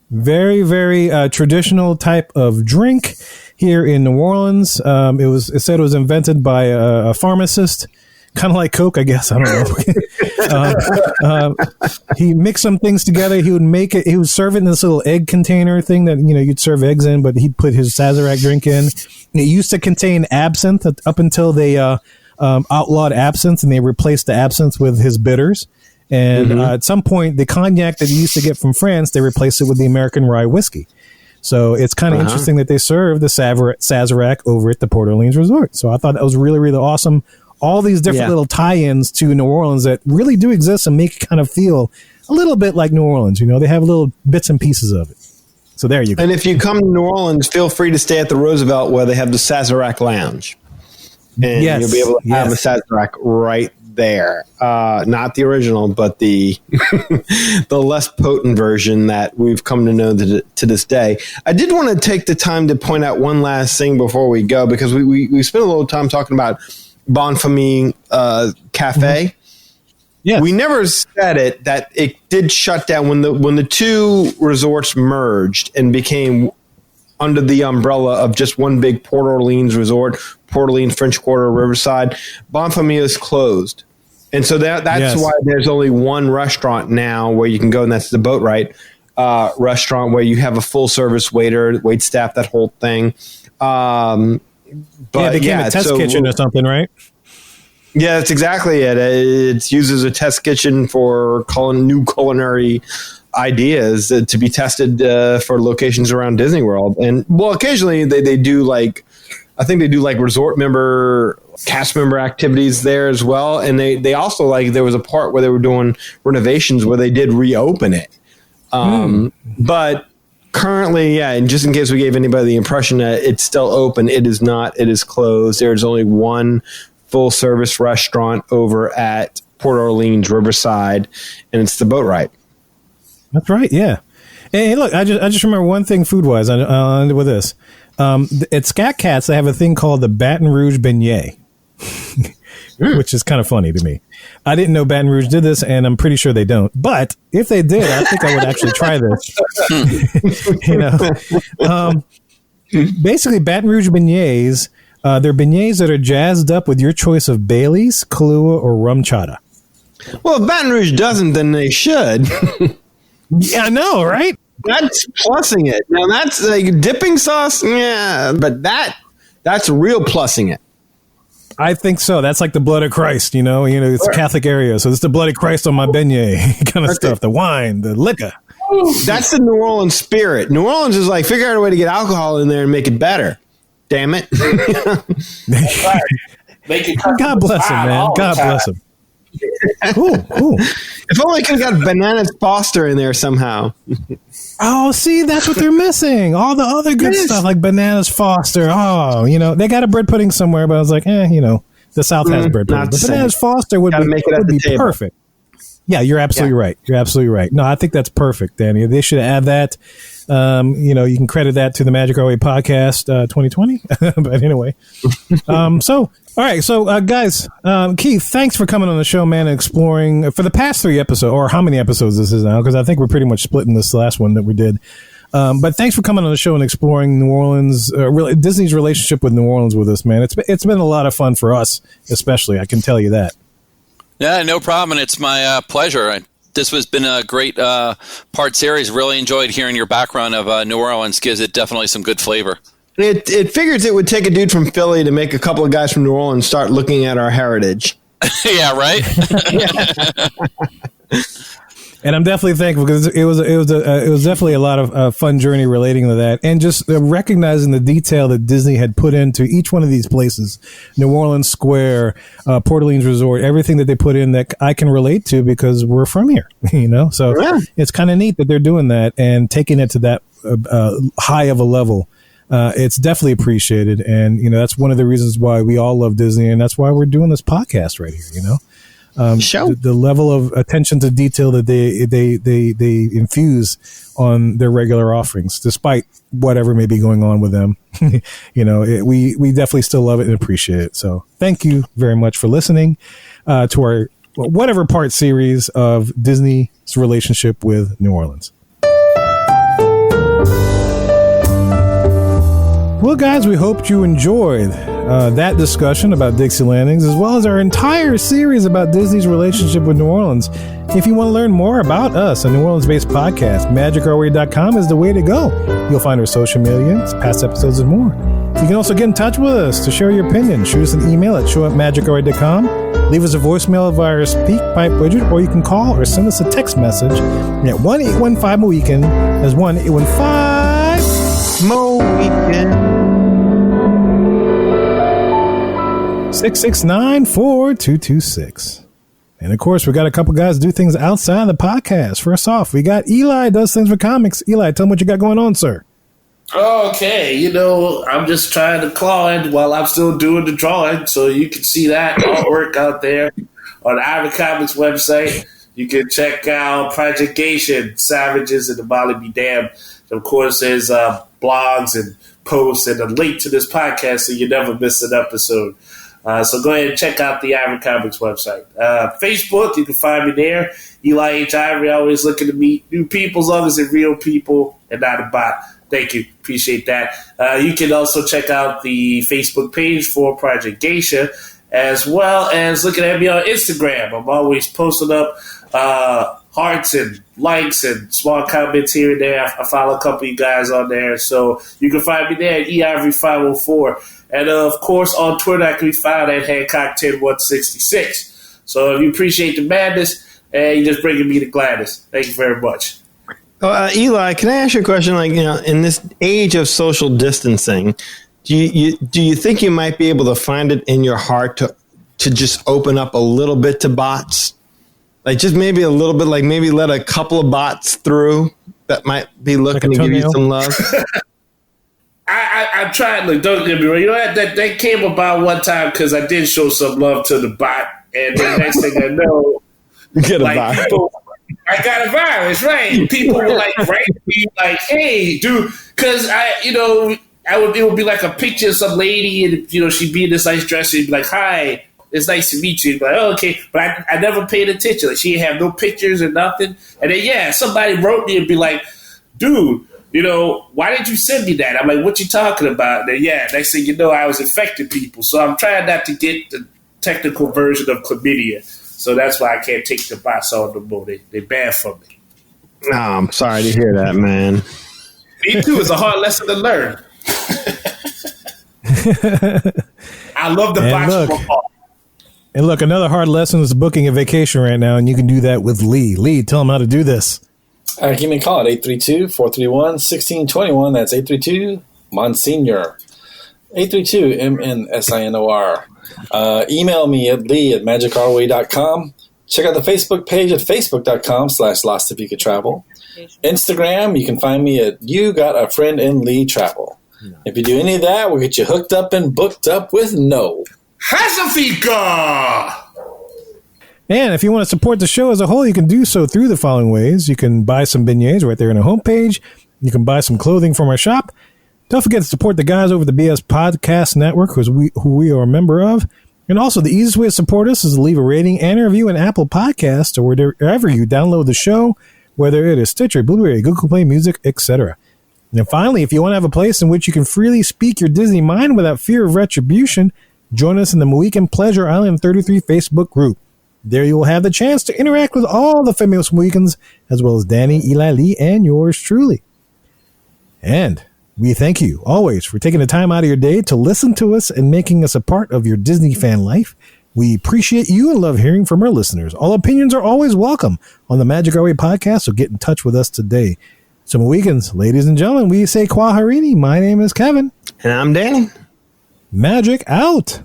Very, very traditional type of drink here in New Orleans. It said it was invented by a pharmacist, kind of like Coke, I guess. I don't know. He mixed some things together. He would make it. He would serve it in this little egg container thing that you'd serve eggs in, but he'd put his Sazerac drink in. It used to contain absinthe up until they outlawed absinthe, and they replaced the absinthe with his bitters. And at some point, the cognac that you used to get from France, they replaced it with the American rye whiskey. So it's kind of interesting that they serve the Sazerac over at the Port Orleans Resort. So I thought that was really, really awesome. All these different little tie-ins to New Orleans that really do exist and make it kind of feel a little bit like New Orleans. They have little bits and pieces of it. So there you go. And if you come to New Orleans, feel free to stay at the Roosevelt where they have the Sazerac Lounge. And you'll be able to have a Sazerac right there. Not the original, but the the less potent version that we've come to know to this day. I did want to take the time to point out one last thing before we go, because we spent a little time talking about Bon Famille Cafe. Yes. We never said it, that it did shut down when the two resorts merged and became under the umbrella of just one big Port Orleans resort, Port Orleans French Quarter, Riverside. Bon Famille is closed. And so that's why there's only one restaurant now where you can go, and that's the Boatwright restaurant, where you have a full service waiter, wait staff, that whole thing. But it became a test kitchen or something, right? Yeah, that's exactly it. It's used as a test kitchen for new culinary ideas to be tested for locations around Disney World. And well, occasionally they do like, I think they do like resort cast member activities there as well. And they also like, there was a part where they were doing renovations where they did reopen it. But currently, yeah, and just in case we gave anybody the impression that it's still open, it is not. It is closed. There's only one full-service restaurant over at Port Orleans Riverside, and it's the Boat Ride. That's right, yeah. Hey, look, I just remember one thing food-wise. I'll end with this. At Scat Cats, they have a thing called the Baton Rouge Beignet, which is kind of funny to me. I didn't know Baton Rouge did this, and I'm pretty sure they don't. But if they did, I think I would actually try this. Basically, Baton Rouge beignets, they're beignets that are jazzed up with your choice of Bailey's, Kahlua, or rum chata. Well, if Baton Rouge doesn't, then they should. Yeah, I know, right? That's plussing it. Now, that's like dipping sauce, yeah, but that's real plussing it. I think so. That's like the blood of Christ, it's a Catholic area. So it's the blood of Christ on my beignet kind of stuff. The wine, the liquor. That's the New Orleans spirit. New Orleans is like, figure out a way to get alcohol in there and make it better. Damn it. God bless him, man. God bless him. Ooh. If only I could have got Bananas Foster in there somehow. Oh, see, that's what they're missing. All the other good stuff like Bananas Foster. Oh, they got a bread pudding somewhere, but I was like, the South has bread pudding. But Bananas Foster would be perfect. Yeah, you're absolutely right. You're absolutely right. No, I think that's perfect, Danny. They should add that. You can credit that to the Magic Our Way podcast 2020. But anyway. All right. So, guys, Keith, thanks for coming on the show, man, and exploring for the past 3 episodes, or how many episodes this is now, because I think we're pretty much splitting this last one that we did. But thanks for coming on the show and exploring New Orleans, Disney's relationship with New Orleans with us, man. It's been a lot of fun for us, especially. I can tell you that. Yeah, no problem. And it's my pleasure. This has been a great part series. Really enjoyed hearing your background of New Orleans. Gives it definitely some good flavor. It figures it would take a dude from Philly to make a couple of guys from New Orleans start looking at our heritage. Yeah, right. And I'm definitely thankful because it was definitely a lot of fun journey relating to that, and just recognizing the detail that Disney had put into each one of these places, New Orleans Square, Port Orleans Resort, everything that they put in that I can relate to because we're from here, So It's kind of neat that they're doing that and taking it to that high of a level. It's definitely appreciated, and that's one of the reasons why we all love Disney, and that's why we're doing this podcast right here. The level of attention to detail that they infuse on their regular offerings, despite whatever may be going on with them, we definitely still love it and appreciate it. So thank you very much for listening to our whatever part series of Disney's relationship with New Orleans. Well, guys, we hoped you enjoyed that discussion about Dixie Landings, as well as our entire series about Disney's relationship with New Orleans. If you want to learn more about us, a New Orleans-based podcast, magicourway.com is the way to go. You'll find our social media, past episodes, and more. You can also get in touch with us to share your opinion. Shoot us an email at show@magicourway.com. Leave us a voicemail via our SpeakPipe widget, or you can call or send us a text message at 1-815-MOWEEKEND. That's 1-815-MOWEEKEND. 669-4226. And of course, we got a couple guys do things outside the podcast. First off, we got Eli does things for comics. Eli, tell them what you got going on, sir. Okay, I'm just trying to claw in while I'm still doing the drawing, so you can see that artwork out there on the Ivy Comics website. You can check out Project Geisha, Savages, and the Molly Be Damned. Of course, there's blogs and posts and a link to this podcast so you never miss an episode. So go ahead and check out the Ivory Comics website. Facebook, you can find me there. Eli H. Ivory, always looking to meet new people as long as they're real people and not a bot. Thank you. Appreciate that. You can also check out the Facebook page for Project Geisha, as well as looking at me on Instagram. I'm always posting up hearts and likes and small comments here and there. I follow a couple of you guys on there. So you can find me there at EIV504. And, of course, on Twitter, I can be found at Hancock10166. So if you appreciate the madness, you're just bringing me the gladness. Thank you very much. Eli, can I ask you a question? Like, in this age of social distancing, do you think you might be able to find it in your heart to just open up a little bit to bots? Like just maybe a little bit, like maybe let a couple of bots through that might be looking to give you some love. I tried. Look, don't get me wrong. That came about one time because I did show some love to the bot, and the next thing I know, get a bot. I got a virus, right? People were like, right? Be like, hey, dude, because it would be like a picture of some lady, and she'd be in this nice dress, and be like, hi. It's nice to meet you. Like, oh, okay. But I never paid attention. Like, she didn't have no pictures or nothing. And then, somebody wrote me and be like, dude, why did you send me that? I'm like, what you talking about? And then, next thing you know, I was infecting people. So I'm trying not to get the technical version of chlamydia. So that's why I can't take the bots on the more. They banned from me. No, I'm sorry to hear that, man. Me too. It's a hard lesson to learn. I love the bots from Paul. And look, another hard lesson is booking a vacation right now, and you can do that with Lee. Lee, tell them how to do this. Give me a call at 832-431-1621. That's 832-Monsignor. 832-MNSINOR. Email me at lee@magicourway.com. Check out the Facebook page at facebook.com/LostIfYouCouldTravel. Instagram, you can find me at You Got a Friend in Lee Travel. If you do any of that, we'll get you hooked up and booked up with no. Hasafika! And if you want to support the show as a whole, you can do so through the following ways. You can buy some beignets right there on our homepage. You can buy some clothing from our shop. Don't forget to support the guys over the BS Podcast Network, who we are a member of. And also, the easiest way to support us is to leave a rating and a review on Apple Podcasts or wherever you download the show, whether it is Stitcher, Blu-ray, Google Play Music, etc. And finally, if you want to have a place in which you can freely speak your Disney mind without fear of retribution, join us in the Mohican Pleasure Island 33 Facebook group. There you will have the chance to interact with all the famous Mohicans, as well as Danny, Eli, Lee, and yours truly. And we thank you always for taking the time out of your day to listen to us and making us a part of your Disney fan life. We appreciate you and love hearing from our listeners. All opinions are always welcome on the Magic Our Way podcast, so get in touch with us today. So Mohicans, ladies and gentlemen, we say Kwaharini. My name is Kevin. And I'm Danny. Magic out.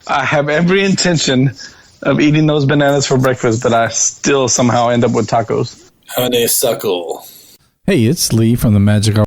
I have every intention of eating those bananas for breakfast, but I still somehow end up with tacos. Honeysuckle. Hey, it's Lee from the Magic